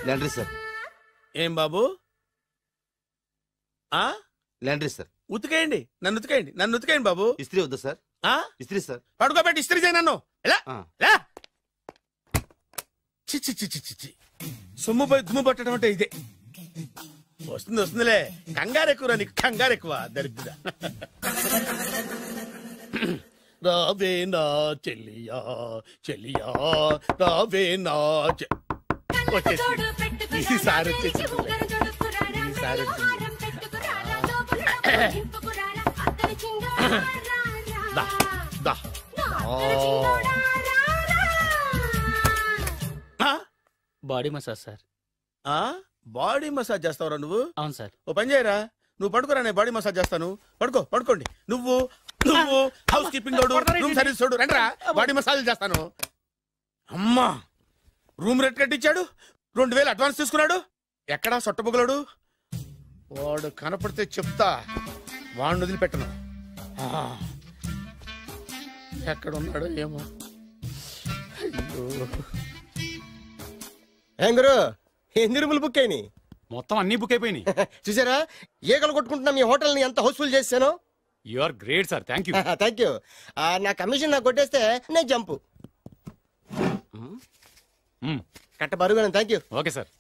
Laundry sir. ఏం బాబు? Laundry sir. ఉతికేయండి, నన్ను ఉతికేయండి బాబు. ఇస్త్రీ వద్దా సార్? ఇస్త్రీ సార్. పడుకోబెట్టి ఇస్త్రీ చేయి నన్ను. ఎలా చి సొమ్ము పోయి దుమ్ము పట్టడం అంటే ఇదే. వస్తుందిలే. కంగారు ఎక్కువ, నీకు కంగారు ఎక్కువ. దరిద్ర. రావే నా చెల్లియా చెల్లియా రావే నా. వచ్చేసి ఈసారి వచ్చేసి body massage sir. Body massage చేస్తావురా నువ్వు? అవును సార్. ఓ పని చేయరా, నువ్వు పడుకోరా, నేను బాడీ మసాజ్ చేస్తాను. పడుకోండి. నువ్వు హౌస్ కీపింగ్ తోడు, రూమ్ సర్వీస్ తోడు, రండిరా బాడీ మసాజ్ చేస్తాను. అమ్మా, రూమ్ రేట్ కట్టించాడు, 2000 అడ్వాన్స్ తీసుకున్నాడు. ఎక్కడా సొట్టబుగలాడు? వాడు కనపడితే చెప్తా, వాడిని వదిలిపెట్టను. ఎక్కడున్నాడు ఏమో. ఏం గురు, ఎన్ని రూములు బుక్ అయినాయి? మొత్తం అన్ని బుక్ అయిపోయినాయి. చూసారా ఈగలు కొట్టుకుంటున్నా మీ హోటల్ ని ఎంత హౌస్ఫుల్ చేశాను. You are great sir. Thank you. Thank you. నా కమిషన్ నాకు కొట్టేస్తే నేను జంపు కట్ట బరుగాను. Thank you. Okay sir.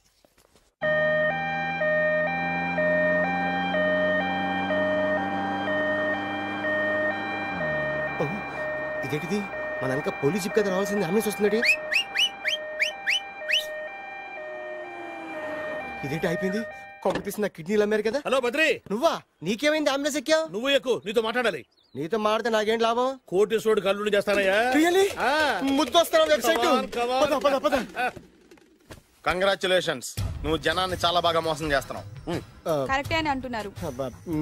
ఇదేంటిది, మన వెనక పోలీస్ జిప్ కదా రావాల్సింది, అంబులెన్స్ వస్తుంది. ఇదేంటి అయిపోయింది? కాంపిటీషన్ నా కిడ్నీలు అమ్మారు కదా. హలో బద్రి, నువ్వా? నీకేమైంది అంబులెన్స్ ఎక్కావు? నువ్వు ఎక్కువ, నీతో మాట్లాడాలి. నీతో మాడితే నాకేం లాభం? కోటేశ్వరుడు కల్లుడు చేస్తానయ్యా. ముద్దు వస్తాను వెబ్సైట్. కంగ్రాచులేషన్స్, నువ్వు జనాన్ని చాలా బాగా మోసం చేస్తున్నావు. కరెక్టే అని అంటున్నారు.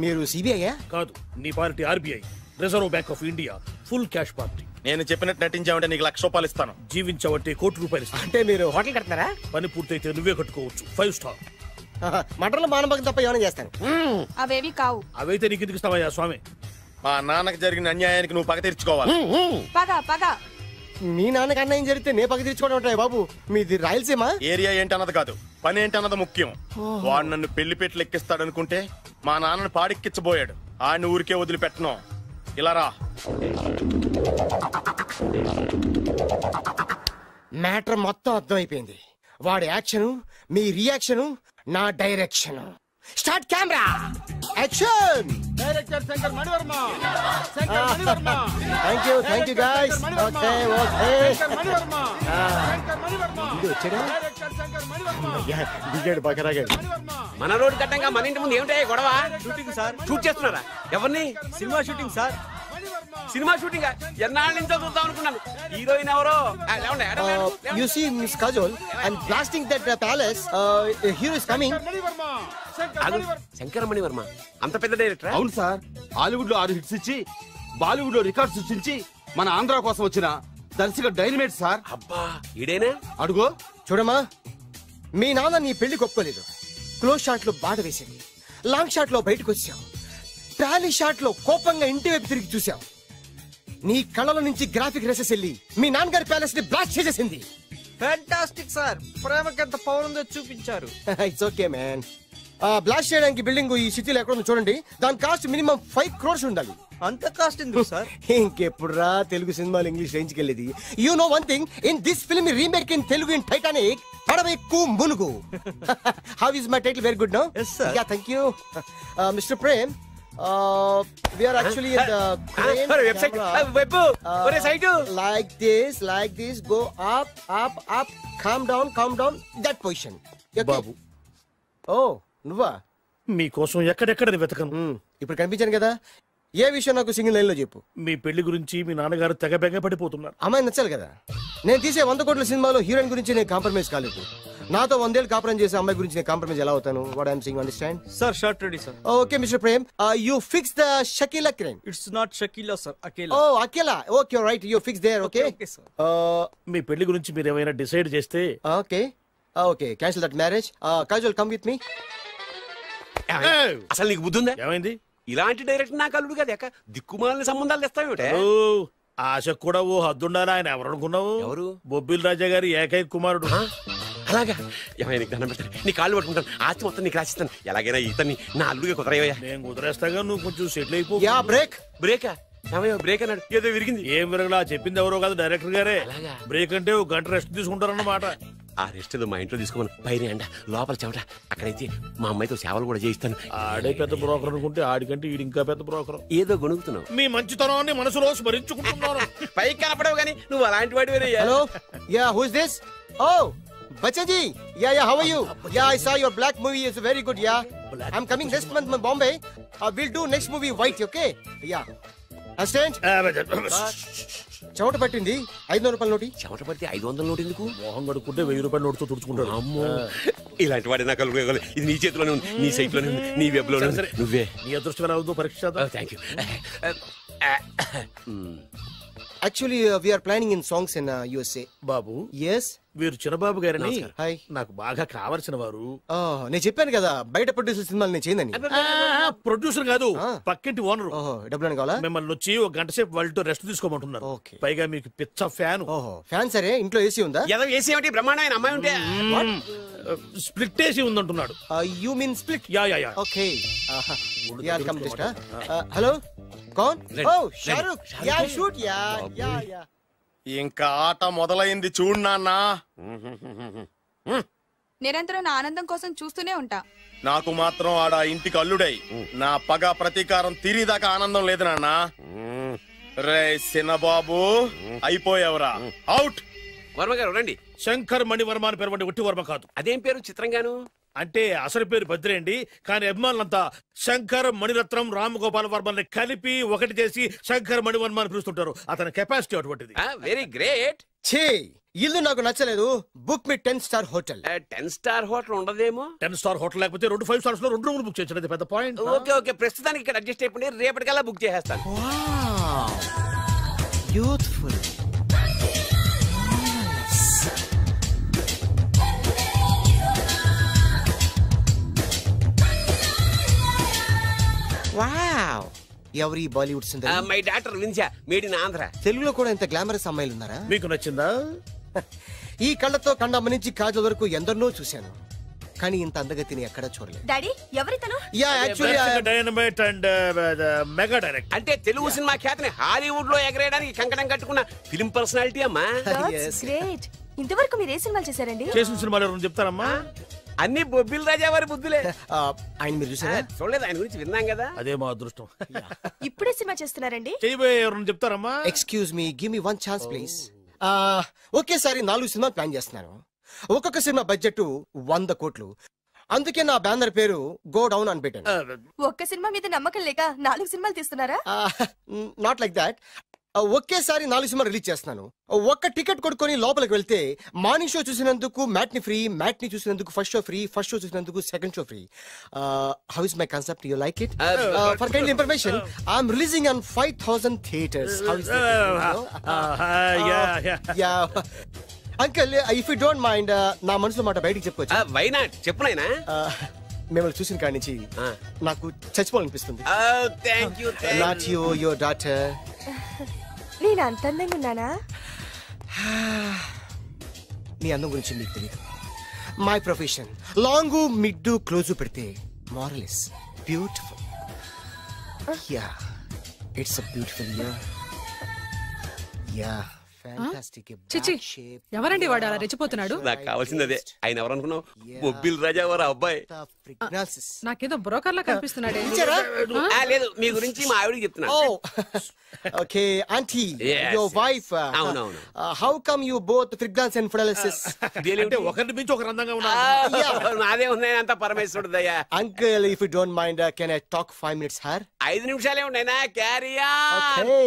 మీరు సిబిఐ కాదు, నీ party RBI, reserve bank of India, full cash party. నేను చెప్పినట్టు నటించావంటే నీకు ₹1,00,000 ఇస్తాను. జీవించావంటే ₹1,00,000 ఇస్తాను. అంటే మీరు హోటల్ కడతారా? పని పూర్తయితే నువ్వే కట్టుకోవచ్చు, 5 స్టార్. మటన్లో మానభంగం తప్ప ఏమైనా చేస్తాను. అవేవి కావు. అవైతే నీకు ఎందుకు ఇస్తావయ్యా స్వామి? మా నాన్నకి జరిగిన అన్యాయానికి నువ్వు పగ తీర్చుకోవాలి. పగ మీ నాన్నకి అన్యాయం జరిగితే నే పగ తీర్చుకోవడం ఉంటాయి బాబు. మీది రాయలసీమ. ఏరియా ఏంటన్నది కాదు, పని ఏంటన్నది ముఖ్యం. వాడు నన్ను పెళ్లి పెట్లు ఎక్కిస్తాడనుకుంటే మా నాన్నని పాడెక్కించబోయాడు. ఆయన ఊరికే వదిలిపెట్టను. ఇలా రా. మ్యాటర్ మొత్తం అర్థమైపోయింది. వాడి యాక్షన్, మీ రియాక్షన్, నా direction. Start camera, action. Director Shankar Mani Varma. Thank you guys. Okay దిగాడు బకరాగాడు. మన రోడ్డు కట్టంగా మన ఇంటి ముందు ఏమిటాయి గొడవ? Shooting sir. షూట్ చేస్తున్నారా? ఎవరిని? Cinema shooting sir. Cinema shooting ఎన్నాళ్ళ నుంచో చూద్దాం అనుకున్నాను. హీరోయిన్ ఎవరో? You see Miss Kajol, I'm blasting that palace. Hero is coming. Shankara Mani Varma అంత పెద్ద డైరెక్టర్? అవును సార్. హాలీవుడ్ లో 6 హిట్స్ ఇచ్చి బాలీవుడ్ లో రికార్డ్ సృష్టించి మన ఆంధ్ర కోసం వచ్చిన దర్శక డైనమేట్ సార్. అబ్బా, ఈడేనా? అడుగో. చూడమ్మా, మీ నాన్న నీ పెళ్లి ఒప్పుకోలేదు. క్లోజ్ షాట్ లో బాధ వేసింది, లాంగ్ షాట్ లో బయటకు వచ్చావు, టాలీ షాట్ లో కోపంగా ఇంటి వైపు తిరిగి చూసావు. నీ కళ్ళల నుంచి గ్రాఫిక్ రెసెస్ వెళ్ళి మీ నాన్నగారి ప్యాలెస్ ని బ్లాస్ట్ చేసేసింది. Fantastic sir. ప్రేమకి ఎంత పవర్ ఉందో చూపించారు. It's okay man. బ్లాస్ట్ చేయడానికి బిల్డింగ్ ఈ సిటీలో ఎక్కడ ఉందో చూడండి. దాని కాస్ట్ మినిమం 5 crores ఉండాలి. అంత కాస్ట్ ఎందుకు సార్? ఇంకెప్పుడురా తెలుగు సినిమాలు ఇంగ్లీష్ రేంజ్కి వెళ్ళేది. You know one thing, in this film remake in Telugu in Titanic, పడవెక్కు మునుగు. How is my title? Very good no. Yeah, thank you mister Prem. We are actually in the crane website. Like this, go up, calm down, that position. బాబు, నువ్వా? మీకోసం ఎక్కడెక్కడ వెతకను. ఇప్పుడు కనిపించాను కదా. ఏ విషయం నాకు సింగిల్ లైన్ లో చెప్పు. మీ పెళ్లి గురించి మీ నాన్నగారు తెగ బెగ పడిపోతున్నారు. అమ్మాయి నచ్చాలి కదా. నేను తీసే 100 కోట్ల సినిమాలో హీరోయిన్ గురించి నేను కాంప్రమైజ్ కాలేదు. నాతో 100 ఏళ్ళు కాపురం చేసే అమ్మాయి గురించి నేను కాంప్రమైజ్ ఎలా అవుతాను? What I'm sing, understand? Sir shot ready sir. Okay mister Prem, you fix the Shakeela crane. It's not Shakeela sir, Akela. Oh Akela. Okay right, you fix there. Okay మీ పెళ్లి గురించి మీరు ఏమైనా డిసైడ్ చేస్తే. Okay cancel that marriage. Kajal come with me. అసలు నీకు బుద్ధి ఉందా? ఏమైంది? ఇలాంటి డైరెక్టర్ నాకు అల్లుడు కదా, దిక్కుమాలని సంబంధాలు తెస్తావేమిటే? ఆశకు కూడా ఓ హద్దుండాలి. ఆయన ఎవరు అనుకున్నావు? ఎవరు? బొబ్బిల్ రాజా గారి ఏకైక కుమారుడు. అలాగా? ఏమైనా నీకు దండం పెడతాను, నీ కాళ్ళు పట్టుకుంటాను, ఆస్తి మొత్తం నీకు రాసిస్తాను. ఎలాగైనా ఇతన్ని నా అల్లుడిగా కుదరయ్యా. నేను కుదిరేస్తాగా, నువ్వు కొంచెం సెటిల్ అయిపో. బ్రేకా? బ్రేక్ అన్నాడు, ఏదో విరిగింది. ఏం విరగలా? చెప్పింది ఎవరో కాదు, డైరెక్టర్ గారే. బ్రేక్ అంటే 1 గంట రెస్ట్ తీసుకుంటారన్నమాట. ఆ రెస్ట్ ఏదో మా ఇంట్లో తీసుకోమని. పైన ఎండ, లోపల చెమట. అక్కడైతే మా అమ్మాయితో సేవలు కూడా చేయిస్తాను. ఆడే పెద్ద బ్రోకర్ అనుకుంటే ఆడికంటే ఈడు ఇంకా పెద్ద బ్రోకర్. ఏదో గొనుగుతున్నావు. మీ మంచితనాన్ని మనసులో స్మరించుకుంటున్నాను. పైకి కనపడవు కానీ నువ్వు అలాంటి వాడి వేరే. Hello, yeah, who is this? Oh Bachchan ji, yeah, how are you? Yeah, I saw your black movie. It's very good, yeah. I'm coming next month in Bombay. We'll do next movie white, okay? Yeah. Understand? చెమట పట్టింది 500 రూపాయల నోటి. చెమట పడితే 500 నోటు ఎందుకు? మోహం కడుక్కుంటే 1000 రూపాయల నోటుతో తుడుచుకుంటాడు. అమ్మో, ఇలాంటి వాడి నాకు ఇది నీ చేతిలోనే ఉంది, నీ సైట్ లోనే ఉంది, నీ వెబ్ లోనే ఉంది. నువ్వే నీ అదృష్టం ఎలా ఉందో పరీక్ష. Thank you. Actually we are planning in songs in USA. బాబు, ఎస్, వీరు చిన్నబాబు గారిని హాయ్. నాకు బాగా కావలసిన వారు. నేను చెప్పాను కదా బయట ప్రొడ్యూసర్ సినిమాలు నేను చేయదని. ప్రొడ్యూసర్ కాదు, పక్కింటి ఓనరు. డబ్బులు కావాలా? మిమ్మల్ని వచ్చి ఒక గంట సేపు వాళ్ళతో రెస్ట్ తీసుకోమంటున్నారు. పైగా మీకు పిచ్చ ఫ్యాన్. ఫ్యాన్ సరే, ఇంట్లో ఏసీ ఉందా? ఏదో ఏసీ ఏమిటి, బ్రహ్మాండమైన అమ్మాయి ఉంటే స్ప్లిట్ ఏసీ ఉందంటున్నాడు. You mean split? Yeah yeah yeah. Okay, yeah come just. Hello, కౌన్? Oh Shahrukh. Yeah shoot. Yeah yeah yeah. ఇంకా ఆట మొదలైంది చూడు నాన్న. నిరంతరం నా ఆనందం కోసం చూస్తూనే ఉంటా. నాకు మాత్రం ఆడ ఇంటికి అల్లుడై నా పగ ప్రతీకారం తీరిదాకా ఆనందం లేదు నాన్న. రే సినబాబు, అయిపోయావురా, అవుట్. వర్మ గారు రండి. శంకర్ మణివర్మ అని పేరు, ఒట్టి వర్మ కాదు. అదేం పేరు చిత్రంగాను? అంటే అసలు పేరు భద్రేండి, కానీ అభిమానులంతా శంకర్ మణిరత్నం రామగోపాల వర్మని కలిపి ఒకటి చేసి శంకర్ మణివర్మ అని పిలుస్తుంటారు. అతని కెపాసిటీ అటువంటిది. Very great. ఛీ, ఇల్లు నాకు నచ్చలేదు. బుక్ మీ 10 స్టార్ హోటల్. 10 స్టార్ హోటల్ ఉండదేమో. 10 స్టార్ హోటల్ లేకపోతే 2 5 స్టార్స్ లో 2 రూములు బుక్ చేయొచ్చు. పెద్ద పాయింట్. ఓకే ఓకే, ప్రస్తుతానికి ఇక్కడ అడ్జస్ట్ అయిపోయి రేపటికల్లా బుక్ చేసేస్తాను. బ్యూటిఫుల్. వావ్, ఎవరి బాలీవుడ్ సుందరి? మై డాక్టర్ విన్సా, మేడ్ ఇన్ ఆంధ్ర. తెలుగులో కూడా ఇంత గ్లామరస్ అమ్మాయిలు ఉన్నారా? మీకు నచ్చిందా? ఈ కళ్ళతో కండమ్మ నుంచి కాజల్ వరకు ఎందరినో చూశాను, కానీ ఇంత అందగతిని ఎక్కడా చూడలేదు. డాడీ, ఎవరితను? Yeah actually dynamite and mega direct. అంటే తెలుగు సినిమా ఖ్యాతిని హాలీవుడ్ లో ఎగరేయడానికి కంకణం కట్టుకున్న ఫిల్మ్ పర్సనాలిటీ అమ్మా. గ్రేట్. ఇంతవరకు మీరు ఏ సినిమాలు చేశారండి? చేసిన సినిమాలు ఎవరు చెప్తారమ్మా? అన్ని బొబ్బిల్ రాజా వారి బుద్ధులే. ఆయన మీరు చూసారా? చూడలేదు, ఆయన గురించి విన్నాం కదా. అదే మా అదృష్టం. ఇప్పుడే సినిమా చేస్తున్నారండి? చేయబోయే ఎవరు చెప్తారమ్మా? Excuse me, give me 1 chance please. ఒకేసారి 4 సినిమాలు ప్లాన్ చేస్తున్నాను. ఒక్కొక్క సినిమా బడ్జెట్ 100 కోట్లు. అందుకే నా బ్యానర్ పేరు గో డౌన్ అని పెట్టాను. ఒక్క సినిమా మీద నమ్మకం లేక 4 సినిమాలు తీస్తున్నారా? Not like that. ఒకేసారి 4 సినిమా రిలీజ్ చేస్తున్నాను. ఒక్క టికెట్ కొనుక్కొని లోపలికి వెళ్తే మార్నింగ్ షో చూసినందుకు మ్యాట్ని ఫ్రీ, మ్యాట్ని చూసినందుకు first show free, first show చూసినందుకు second show free. How is my concept? You like it? For kind information, I am releasing on 5000 theatres. How is yeah uncle, if you don't mind, నా మనసులో మాట బయటికి చెప్పుకోవచ్చు. Why not? చెప్పు నాయనా. మిమ్మల్ని చూసిన కాడి నుంచి నాకు చచ్చిపోవాలనిపిస్తుంది. Not you, your daughter. నేను అంత అందంగా ఉన్నానా? నీ అందం గురించి మీకు తెలియదు. My profession long mid close పెడితే marvellous beautiful. Yeah, it's a beautiful year. Yeah, fantastic. చిచి, ఎవరండి వాడు అలా రెచ్చిపోతున్నాడు? నాకు కావాల్సింది అదే. ఆయన ఎవరు అనుకున్నావు? బొబ్బిల్ రాజా వారు అబ్బాయి. నాకేదో బ్రోకర్ లా కనిపిస్తున్నాడే. లేదు, మీ గురించి మా ఆవిడకి చెప్తున్నా. Okay aunty, your wife. అవునవును. How come you both fragrance and fidelities? అంటే ఒకరిని మించి ఒకరు అందంగా ఉన్నారు. నాదే ఉన్నాయి అంత పరమేశ్వరుడు దయ్యా. Uncle, if you don't mind, can I talk 5 minutes her? 5 నిమిషాలే ఉన్నాయినా, carry on. Okay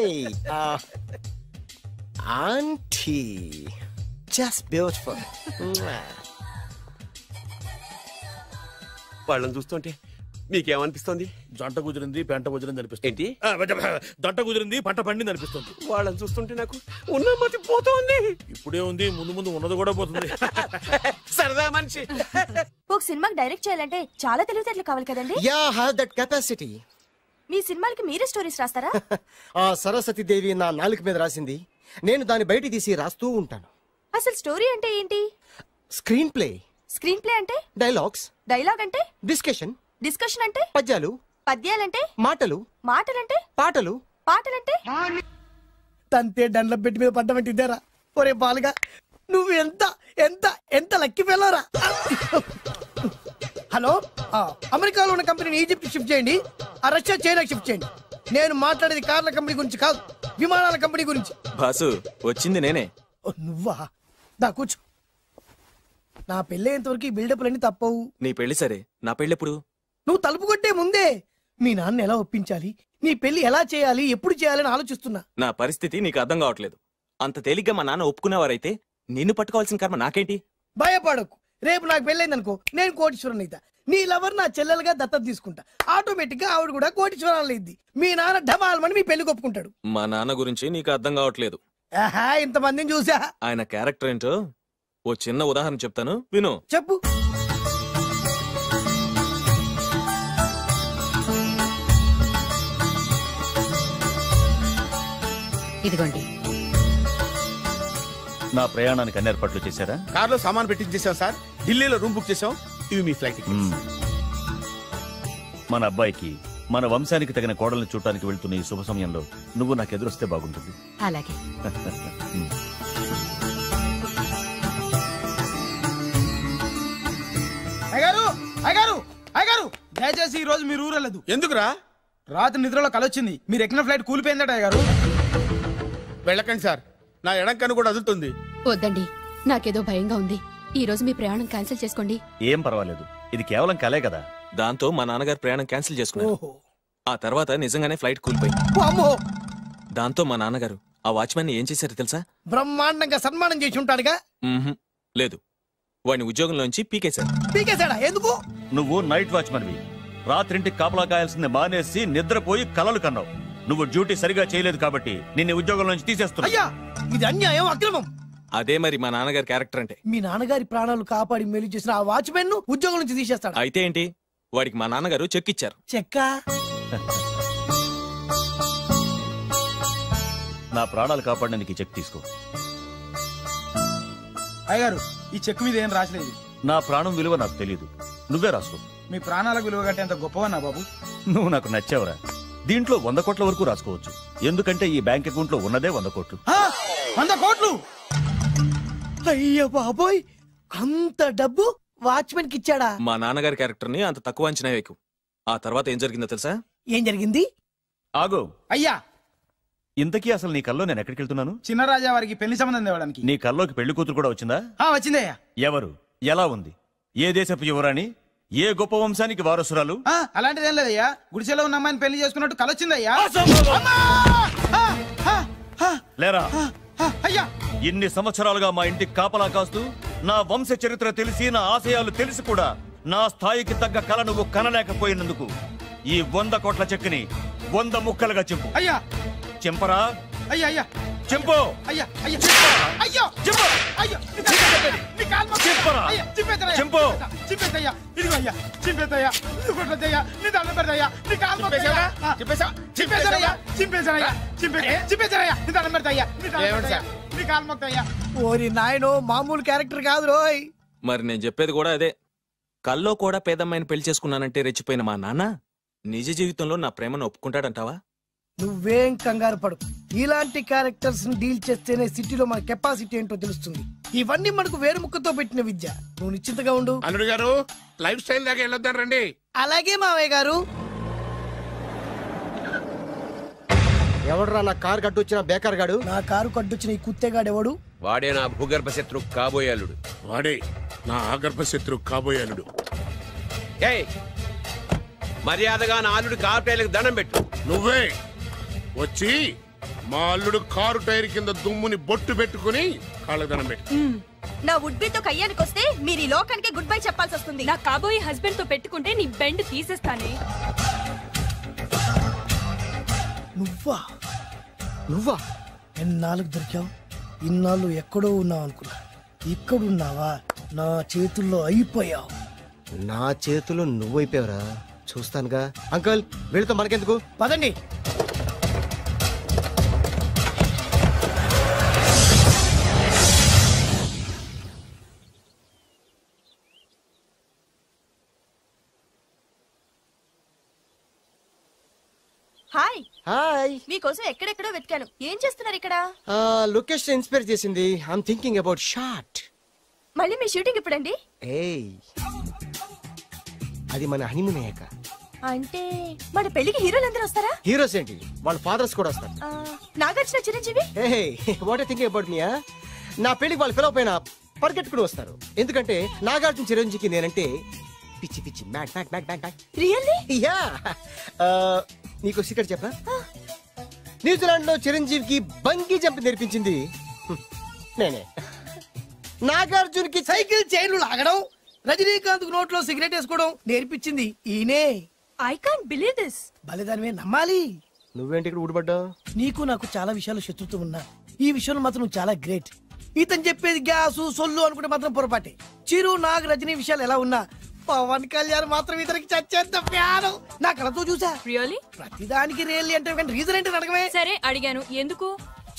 aunty, just beautiful. వాళ్ళని చూస్తుంటే మీకేమనిపిస్తుంది? జంట కుదిరింది, పెంట కుదిరింది అనిపిస్తుంది. ఏంటి? దంట కుదిరింది, పంట పండింది అనిపిస్తుంది. వాళ్ళని చూస్తుంటే నాకు ఉన్న మతి పోతుంది. ఇప్పుడే ఉంది, ముందు ముందు ఉన్నది కూడా పోతుంది. సరదా మనిషి. ఒక సినిమాకి డైరెక్ట్ చేయాలంటే చాలా తెలివితేటలు కావాలి కదండి? Yeah, have that capacity. మీ సినిమాలకి మీరే స్టోరీస్ రాస్తారా? సరస్వతి దేవి నా నాలుక మీద రాసింది, నేను దాన్ని బయట తీసి రాస్తూ ఉంటాను. అసలు స్టోరీ అంటే ఏంటి? Screen play. స్క్రీన్ ప్లే అంటే? డైలాగ్స్. డైలాగ్ అంటే? డిస్కషన్. డిస్కషన్ అంటే? పద్యాలు. పద్యాలంటే? మాటలు. మాటలంటే? పాటలు. పాటలంటే? తంతే దండ్ల పెట్టి మీద పడ్డమంటే ఇదేరా? ఒరే బాలుగా, నువ్వు ఎంత ఎంత ఎంత లక్కీ ఫెలోరా. హలో, అమెరికాలో ఉన్న కంపెనీని ఈజిప్ట్ షిఫ్ట్ చేయండి, రష్యా చైనాకి షిఫ్ట్ చేయండి. నేను మాట్లాడేది కార్ల కంపెనీ గురించి కాదు, విమానాల కంపెనీ గురించి. బాసు, వచ్చింది నేనే. నువ్వా? దా కూర్చో. నా పెళ్ళేంతవరకు ఈ బిల్డప్లన్నీ తప్పవు. నీ పెళ్లి సరే, నా పెళ్ళెప్పుడు? నువ్వు తలుపు కొట్టే ముందే మీ నాన్న ఎలా ఒప్పించాలి, నీ పెళ్లి ఎలా చేయాలి, ఎప్పుడు చేయాలని ఆలోచిస్తున్నా. నా పరిస్థితి నీకు అర్థం కావట్లేదు. అంత తేలిగ్గా మా నాన్న ఒప్పుకునేవారైతే నిన్ను పట్టుకోవాల్సిన కర్మ నాకేంటి? భయపడకు, రేపు నాకు పెళ్ళైందనుకో నేను కోటీశ్వరుని అయితా. నీ లవర్ నా చెల్లెలుగా దత్తత తీసుకుంటా. ఆటోమేటిక్ గా ఆవిడ కూడా కోటీశ్వరాలు అయింది. మీ నాన్న ఢమాల్మని మీ పెళ్లి ఒప్పుకుంటాడు. మా నాన్న గురించి నీకు అర్థం కావట్లేదు. ఆహా, ఇంతమందిని చూసా. ఆయన క్యారెక్టర్ ఏంటో ఓ చిన్న ఉదాహరణ చెప్తాను విను. చెప్పు. ఇదిగోండి. నా ప్రయాణానికి అన్ని ఏర్పాట్లు చేశారా? కార్లో సామాన్ పెట్టించేసాం సార్. ఢిల్లీలో రూమ్ బుక్ చేసాం. ఇవి మీ ఫ్లైట్ టికెట్స్. మన అబ్బాయికి మన వంశానికి తగిన కోడల్ని చూడటానికి వెళ్తున్న ఈ శుభ సమయంలో నువ్వు నాకు ఎదురొస్తే బాగుంటుంది. అలాగే. దయచేసి ఈ రోజు మీరు ఊరెళ్ళదు. ఎందుకురా? రాత్రి నిద్రలో కలొచ్చింది. మీరు ఎక్కిన ఫ్లైట్ కూలిపోయిందట అయ్యగారు. వెళ్ళకండి సార్, నా ఎడంకన్ను కూడా అదులుతుంది. వద్దండి, నాకేదో భయంగా ఉంది. ఈ రోజు మీ ప్రయాణం క్యాన్సిల్ చేసుకోండి. ఏం పర్వాలేదు, ఇది కేవలం కలే కదా. దాంతో మా నాన్నగారు ప్రయాణం క్యాన్సిల్ చేసుకున్నారు. ఆ తర్వాత నిజంగానే ఫ్లైట్ కూలిపోయింది. దాంతో మా నాన్నగారు ఆ వాచ్మెన్ ఏం చేశారు తెలుసా? బ్రహ్మాండంగా సన్మానం చేసి ఉంటాడుగా. లేదు, వాడిని ఉద్యోగంలోంచి పీకేశారు. పీకేశాడా? ఎందుకు? నువ్వు నైట్ వాచ్మన్వి. రాత్రింటికి కాపలా కాయాల్సింది మానేసి నిద్రపోయి కలలు కన్నావు. నువ్వు డ్యూటీ సరిగా చేయలేదు కాబట్టి నిన్ను ఉద్యోగం నుంచి తీసేస్తున్నా. అయ్యా, ఇది అన్యాయం, అక్రమం. అదే మరి మా నాన్నగారి క్యారెక్టర్ అంటే. మీ నాన్నగారి ప్రాణాలు కాపాడి మేలు చేసిన ఆ వాచ్మెన్ ను ఉద్యోగం నుంచి తీసేస్తాడు. అయితే ఏంటి, వాడికి మా నాన్నగారు చెక్ ఇచ్చారు. చెక్కా? నా ప్రాణాలు కాపాడడానికి చెక్ తీసుకో. అయ్యగారు, ఈ చెక్ మీద ఏం రాసలేదు. నా ప్రాణం విలువ నాకు తెలియదు, నువ్వే రాసుకో. మీ ప్రాణాలకు విలువ కట్టేంత గొప్పవన్నా బాబు. నువ్వు నాకు నచ్చావురా. దీంట్లో 100 కోట్ల వరకు రాసుకోవచ్చు. ఎందుకంటే ఈ బ్యాంక్ అకౌంట్ లో ఉన్నదే 100 కోట్లు. 100 కోట్లు? అయ్యో బాబోయ్, అంత డబ్బు వాచ్మెన్ కి ఇచ్చాడా? మా నాన్నగారి క్యారెక్టర్ ని అంత తక్కువ అంచనా వేయకు. ఆ తర్వాత ఏం జరిగిందో తెలుసా? ఏం జరిగింది? ఆగో. అయ్యా, ఇంతకీ అసలు నీ కల్లో నేను ఎక్కడికి వెళ్తున్నాను? చిన్నరాజా వారికి పెళ్లి సంబంధం తేవడానికి. నీ కల్లోకి పెళ్లి కూతురు కూడా వచ్చిందా? వచ్చిందయ్యా. ఎవరు? ఎలా ఉంది? ఏ దేశపు యువరాణి? ఏ గొప్ప వంశానికి వారసురాలు? అలాంటిదేం లేదయ్యా. గుడిసెలో ఉన్న అమ్మాయిని పెళ్లి చేసుకున్నట్టు కలొచ్చిందయ్యా. లేరా? అయ్యా, ఇన్ని సంవత్సరాలుగా మా ఇంటికి కాపలా కాస్తూ నా వంశ చరిత్ర తెలిసి నా ఆశయాలు తెలిసి కూడా నా స్థాయికి తగ్గ కళ నువ్వు కనలేకపోయినందుకు ఈ 100 కోట్ల చెక్కుని 100 ముక్కలుగా చింపు. అయ్యా. చింపరా? అయ్యా అయ్యా చింపు. అయ్యా అయ్యా అయ్యో చింపు. అయ్యో చింపరా? చింపు. చింపేదయ్యా. ఇదిగో అయ్యా, చింపేదయ్యా. కొట్టదయ్యా, నీ దండం పెడదయ్యా. నీ కాలు మొక్కుదయ్యా. చింపేశానయ్యా, చింపేశానయ్యా, చింపేశానయ్యా. నీ దండం పెడదయ్యా. నీ కాలు మొక్కుదయ్యా. ఓరి నాయనో, మామూలు క్యారెక్టర్ కాదు రోయ్. మరి నేను చెప్పేది కూడా అదే. కల్లో కూడా పేదమ్మాయిని పెళ్లి చేసుకున్నానంటే రెచ్చిపోయిన మా నాన్న నిజ జీవితంలో నా ప్రేమను ఒప్పుకుంటాడంటావా? నువ్వేం కంగారు పడు. ఇలాంటి క్యారెక్టర్స్ ని డీల్ చేస్తేనే సిటీలో మన కెపాసిటీ ఏంటో తెలుస్తుంది. ఇవన్నీ మనకు వేరు ముక్కతో పెట్టిన విద్య. నువ్వు నిశ్చింతగా ఉండు. అల్లుడు గారు, లైఫ్ స్టైల్ దాకా వెళ్ళొద్దాం రండి. అలాగే మావయ్య గారు. ఎవడరా నా కారు కట్టొచ్చిన బేకార్ గాడు? నా కారు కట్టొచ్చిన ఈ కుత్తేగాడు ఎవడు? వాడే నా భూగర్భ శత్రు కాబోయాలుడు. వాడే నా ఆగర్భ శత్రు కాబోయాలుడు. ఏయ్, మర్యాదగా నా అల్లుడు కారు టైర్లకు దండం పెట్టు. నువ్వే వచ్చి మా అల్లుడు కారు టైర్ కింద దుమ్ముని బొట్టు పెట్టుకుని కాళ్ళకు దండం పెట్టు. నా వుడ్బితో కయ్యానికి వస్తే మీరు ఈ లోకానికి గుడ్ బై చెప్పాల్సి వస్తుంది. నా కాబోయే హస్బెండ్ తో పెట్టుకుంటే నీ బెండ్ తీసేస్తానే. నువ్వా? నువ్వా? ఎన్నాళ్ళకు దొరికావు? ఇన్నాళ్ళు ఎక్కడో ఉన్నావు అనుకున్నా. ఇక్కడున్నావా? నా చేతుల్లో అయిపోయావు. నా చేతిలో నువ్వైపోయావురా. చూస్తానుగా. అంకుల్, వీళ్ళతో మనకెందుకు? పదండి. హాయ్. హాయ్. మీకోసం ఎక్కడెక్కడో వెతికాను. ఏం చేస్తున్నారు ఇక్కడ? లొకేషన్ ఇన్స్పైర్ చేసింది. I'm thinking about shot. మళ్ళీ మీ షూటింగ్ ఎప్పుడండి? ఏయ్, అది మన హనీమూన్ అయ్యాక. అంటే మన పెళ్లికి హీరోలు అందరూ వస్తారా? హీరోస్ ఏంటి, వాళ్ళ ఫాదర్స్ కూడా వస్తారు. Nagarjuna, Chiranjeevi. What you thinking about me? నా పెళ్లికి వాళ్ళు పిలవపోయినా పరిగెట్టుకుని వస్తారు. ఎందుకంటే నాగార్జున చిరంజీవికి నేనంటే పిచ్చి పిచ్చి mad mad mad mad mad. Really? Yeah. నీకు సీక్రెట్ చెప్పా? న్యూజిలాండ్ లో చిరంజీవికి బంగీ జంప్ నేర్పించింది నేనే. నాగార్జున్కి సైకిల్ చైన్లు లాగడం, రజనీకాంత్ నోట్లో సిగరెట్ వేసుకోవడం నేర్పించింది ఈయనే. I can't believe this. బలిదానమే నమ్మాలి. నువ్వేంటి ఇక్కడ ఊడిపడ్డావు? నీకు నాకు చాలా విషయాలు శత్రుత్వం ఉన్నా ఈ విషయంలో మాత్రం నువ్వు చాలా గ్రేట్. ఇతను చెప్పేది గ్యాసు సొల్లు అనుకుంటే మాత్రం పొరపాటే. చిరు నాగ్ రజనీ విషయాలు ఎలా ఉన్నా పవన్ కళ్యాణ్ మాత్రం ఇతనికి చచ్చేంత ప్యాను నా కళతో చూసా. రియల్లీ? ప్రతిదానికి రియల్లీ అంటే రీజన్ ఏంటి అడగమే. సరే అడిగాను, ఎందుకు?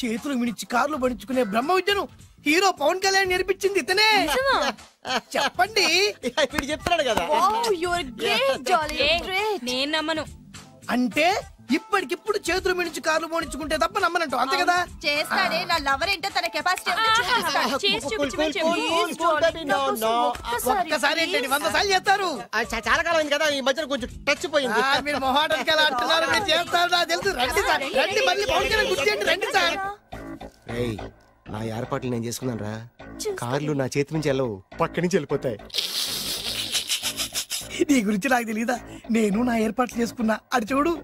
చేతులు మిడిచి కార్లు పడించుకునే బ్రహ్మ విద్యను హీరో పవన్ కళ్యాణ్ నేర్పించింది ఇతనే. చెప్పండి. చెప్తున్నాడు కదా. నేను నమ్మను. అంటే ఇప్పటికిప్పుడు చేతులు మిడిచి కార్లు పోనించుకుంటే తప్ప నమ్మనంటూ అంతే కదా. చేస్తాడే నా లవర్ ఏంటో తన కెపాసిటీ ఒక్కసారి ఏంటండి 100 సార్లు చేస్తారు. చాలా కాలం అయింది కదా, ఈ మధ్యన కొంచెం టచ్ పోయింది. మీరు మొహాటం ఎలా అంటున్నారు, మీరు చేస్తారు నాకు తెలుసు. రండి సార్, రండి, మళ్ళీ పవన్ కళ్యాణ్ గుర్తు చేయండి, రండి సార్. నా ఏర్పాట్లు నేను చేసుకున్నాను రా. కార్లు నా చేతి నుంచి వెళ్ళవు, పక్క నుంచి వెళ్ళిపోతాయి. నీ గురించి నాకు తెలీదా? నేను నా ఏర్పాట్లు చేసుకున్నా, అడి చూడు.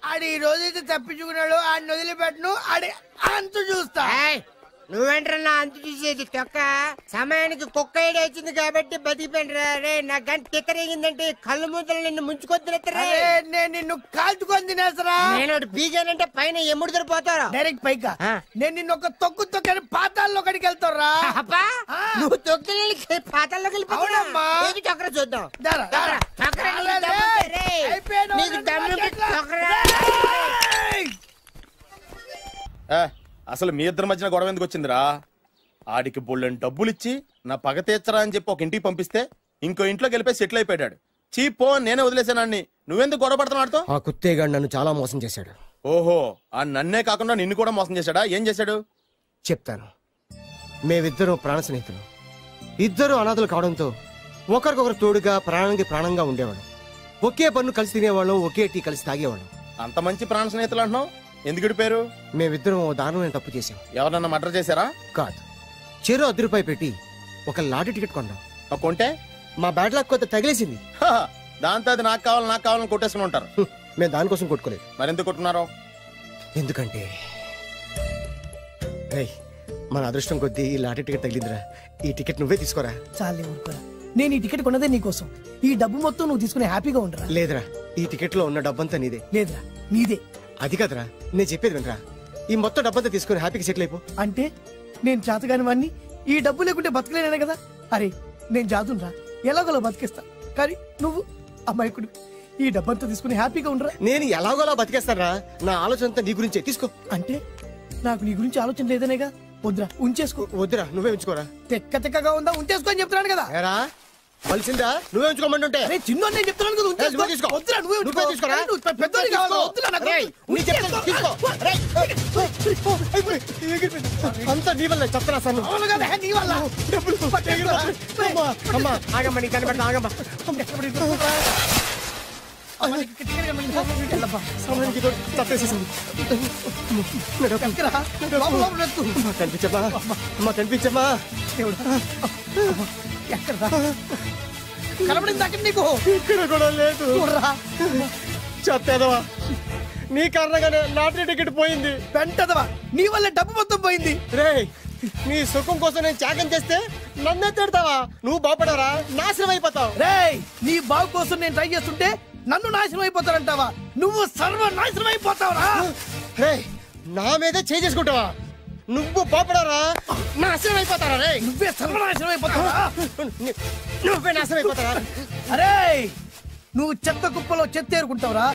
ఆడి ఈ రోజైతే తప్పించుకున్నాడు, ఆడిని వదిలిపెట్టను, ఆడి అంతు చూస్తా. నువ్వేంట్రన్నా అంతు చూసేది తొక్క? సమయానికి కుక్క ఏడు వచ్చింది కాబట్టి బతికిపోయినరా రే. నా గంట తిక్కరేగిందంటే కళ్ళు ముద్దలు నిన్ను ముంచుకొద్దులెత్తరే. నేను నిన్ను కాల్చుకొని తినేసరా. నేను బీగానంటే పైన ఎముడు దొరిపోతారా డైరెక్ట్ పైగా. నేను నిన్ను ఒక తొక్కని పాతాల్లో కడికి వెళ్తారా. నువ్వు తొక్కి పాతాల్లోకి వెళ్ళిపోతావమ్మా. చక్ర చూద్దాం. నీకు అసలు మీ ఇద్దరి మధ్యన గొడవ ఎందుకు వచ్చిందిరా? ఆడికి బోళ్ళని డబ్బులు ఇచ్చి నా పగ తీర్చరా అని చెప్పి ఒక ఇంటికి పంపిస్తే ఇంకో ఇంట్లోకి వెళ్ళిపోయి సెటిల్ అయిపోయాడు. చీపో నేనే వదిలేసానాన్ని. నువ్వెందుకు గొడవ పడుతున్నాడుతో? ఆ కుత్తేగాడు నన్ను చాలా మోసం చేశాడు. ఓహో, ఆ నన్నే కాకుండా నిన్ను కూడా మోసం చేశాడా? ఏం చేశాడు చెప్తాను. మేమిద్దరం ప్రాణ స్నేహితులు. ఇద్దరు అనాథలు కావడంతో ఒకరికొకరు తోడుగా ప్రాణానికి ప్రాణంగా ఉండేవాడు. ఒకే పన్ను కలిసి తినేవాళ్ళం, ఒకే టీ కలిసి తాగేవాళ్ళం. అంత మంచి ప్రాణ స్నేహితులు అంటున్నావు, ఎందుకు పేరు? మేమిద్దరం దారుణమైన తప్పు చేశాం. ఎవరన్నా మర్డర్ చేశారా? కాదు, చెరో 10 రూపాయలు పెట్టి ఒక లాటరీ టికెట్ కొన్నాం. కొంటే మా బ్యాడ్ లక్ కొంత తగిలేసింది. దాంతో అది నాకు కావాలని కొట్టేసుకుని ఉంటారు. మేము దానికోసం కొట్టుకోలేదు. మరెందుకు కొట్టుకున్నారో? ఎందుకంటే మన అదృష్టం కొద్దీ ఈ లాటరీ టికెట్ తగిలిందిరా. ఈ టికెట్ నువ్వే తీసుకోరా. చాలే ఊరుకోరా. నేను ఈ టికెట్ కొన్నదే నీకోసం. ఈ డబ్బు మొత్తం నువ్వు తీసుకుని హ్యాపీగా ఉండరా. లేదురా, ఈ టికెట్ లో ఉన్న డబ్బంతా నీదే. లేదురా, నీదే. అది కదరా, నేను చెప్పేది వినరా. ఈ మొత్తం డబ్బంతా తీసుకుని హ్యాపీగా సెటిల్ అయిపో. అంటే నేను చేతగాని వాడిని, ఈ డబ్బు లేకుంటే బతకలేనే కదా. అరే నేను జాతునరా, ఎలాగోలా బతికేస్తా. కానీ నువ్వు అమాయకుడు, ఈ డబ్బంతా తీసుకుని హ్యాపీగా ఉండరా. నేను ఎలాగోలా బతికేస్తారా? నా ఆలోచన అంతా నీ గురించే. తీసుకో. అంటే నాకు నీ గురించి ఆలోచన లేదనేగా. వద్దురా, ఉంచేసుకో. వద్దురా, నువ్వే ఉంచుకోరా. తెక్కగా ఉందా, ఉంచేసుకో అని చెప్తున్నాను కదా. కలిసిందా? నువ్వే ఉంచుకోమంటుంటే చిన్న నేను చెప్తున్నాను కదా. తీసుకో. వద్దురా, నువ్వే తీసుకోరా. పెద్దోని కావాలి. వద్దురా నాకు. అంతా నీ వల్ల చెప్తున్నా సార్. అవును కదా, నీ వల్ల. అమ్మా ఆగమ్మా, నీ కనబడతా ఆగమ్మా. కనిపించమ్మా. కనబడింది అక్కడ నీకు? ఇక్కడ కూడా లేదు. చెత్తదవా, నీ కారణంగానే లాటరీ టికెట్ పోయింది. వెంటదవా, నీ వల్ల డబ్బు మొత్తం పోయింది. రే, నీ సుఖం కోసం నేను త్యాగం చేస్తే నన్నే తిడతావా? నువ్వు బాగుపడరా, నాశనం అయిపోతావు. రే, నీ బాగు కోసం నేను ట్రై చేస్తుంటే నన్ను నాశనం అయిపోతానంటావా? నువ్వు సర్వ నాశనం అయిపోతావురా. రే, నా మీదే చేసుకుంటావా? నువ్వు బాపడరా నాశనం అయిపోతారా రే నువ్వే సర్వనాశనం అయిపోతావా నువ్వే నాశనం అయిపోతారా అరే నువ్వు చెత్త కుప్పలో చెత్త ఏరుకుంటావురా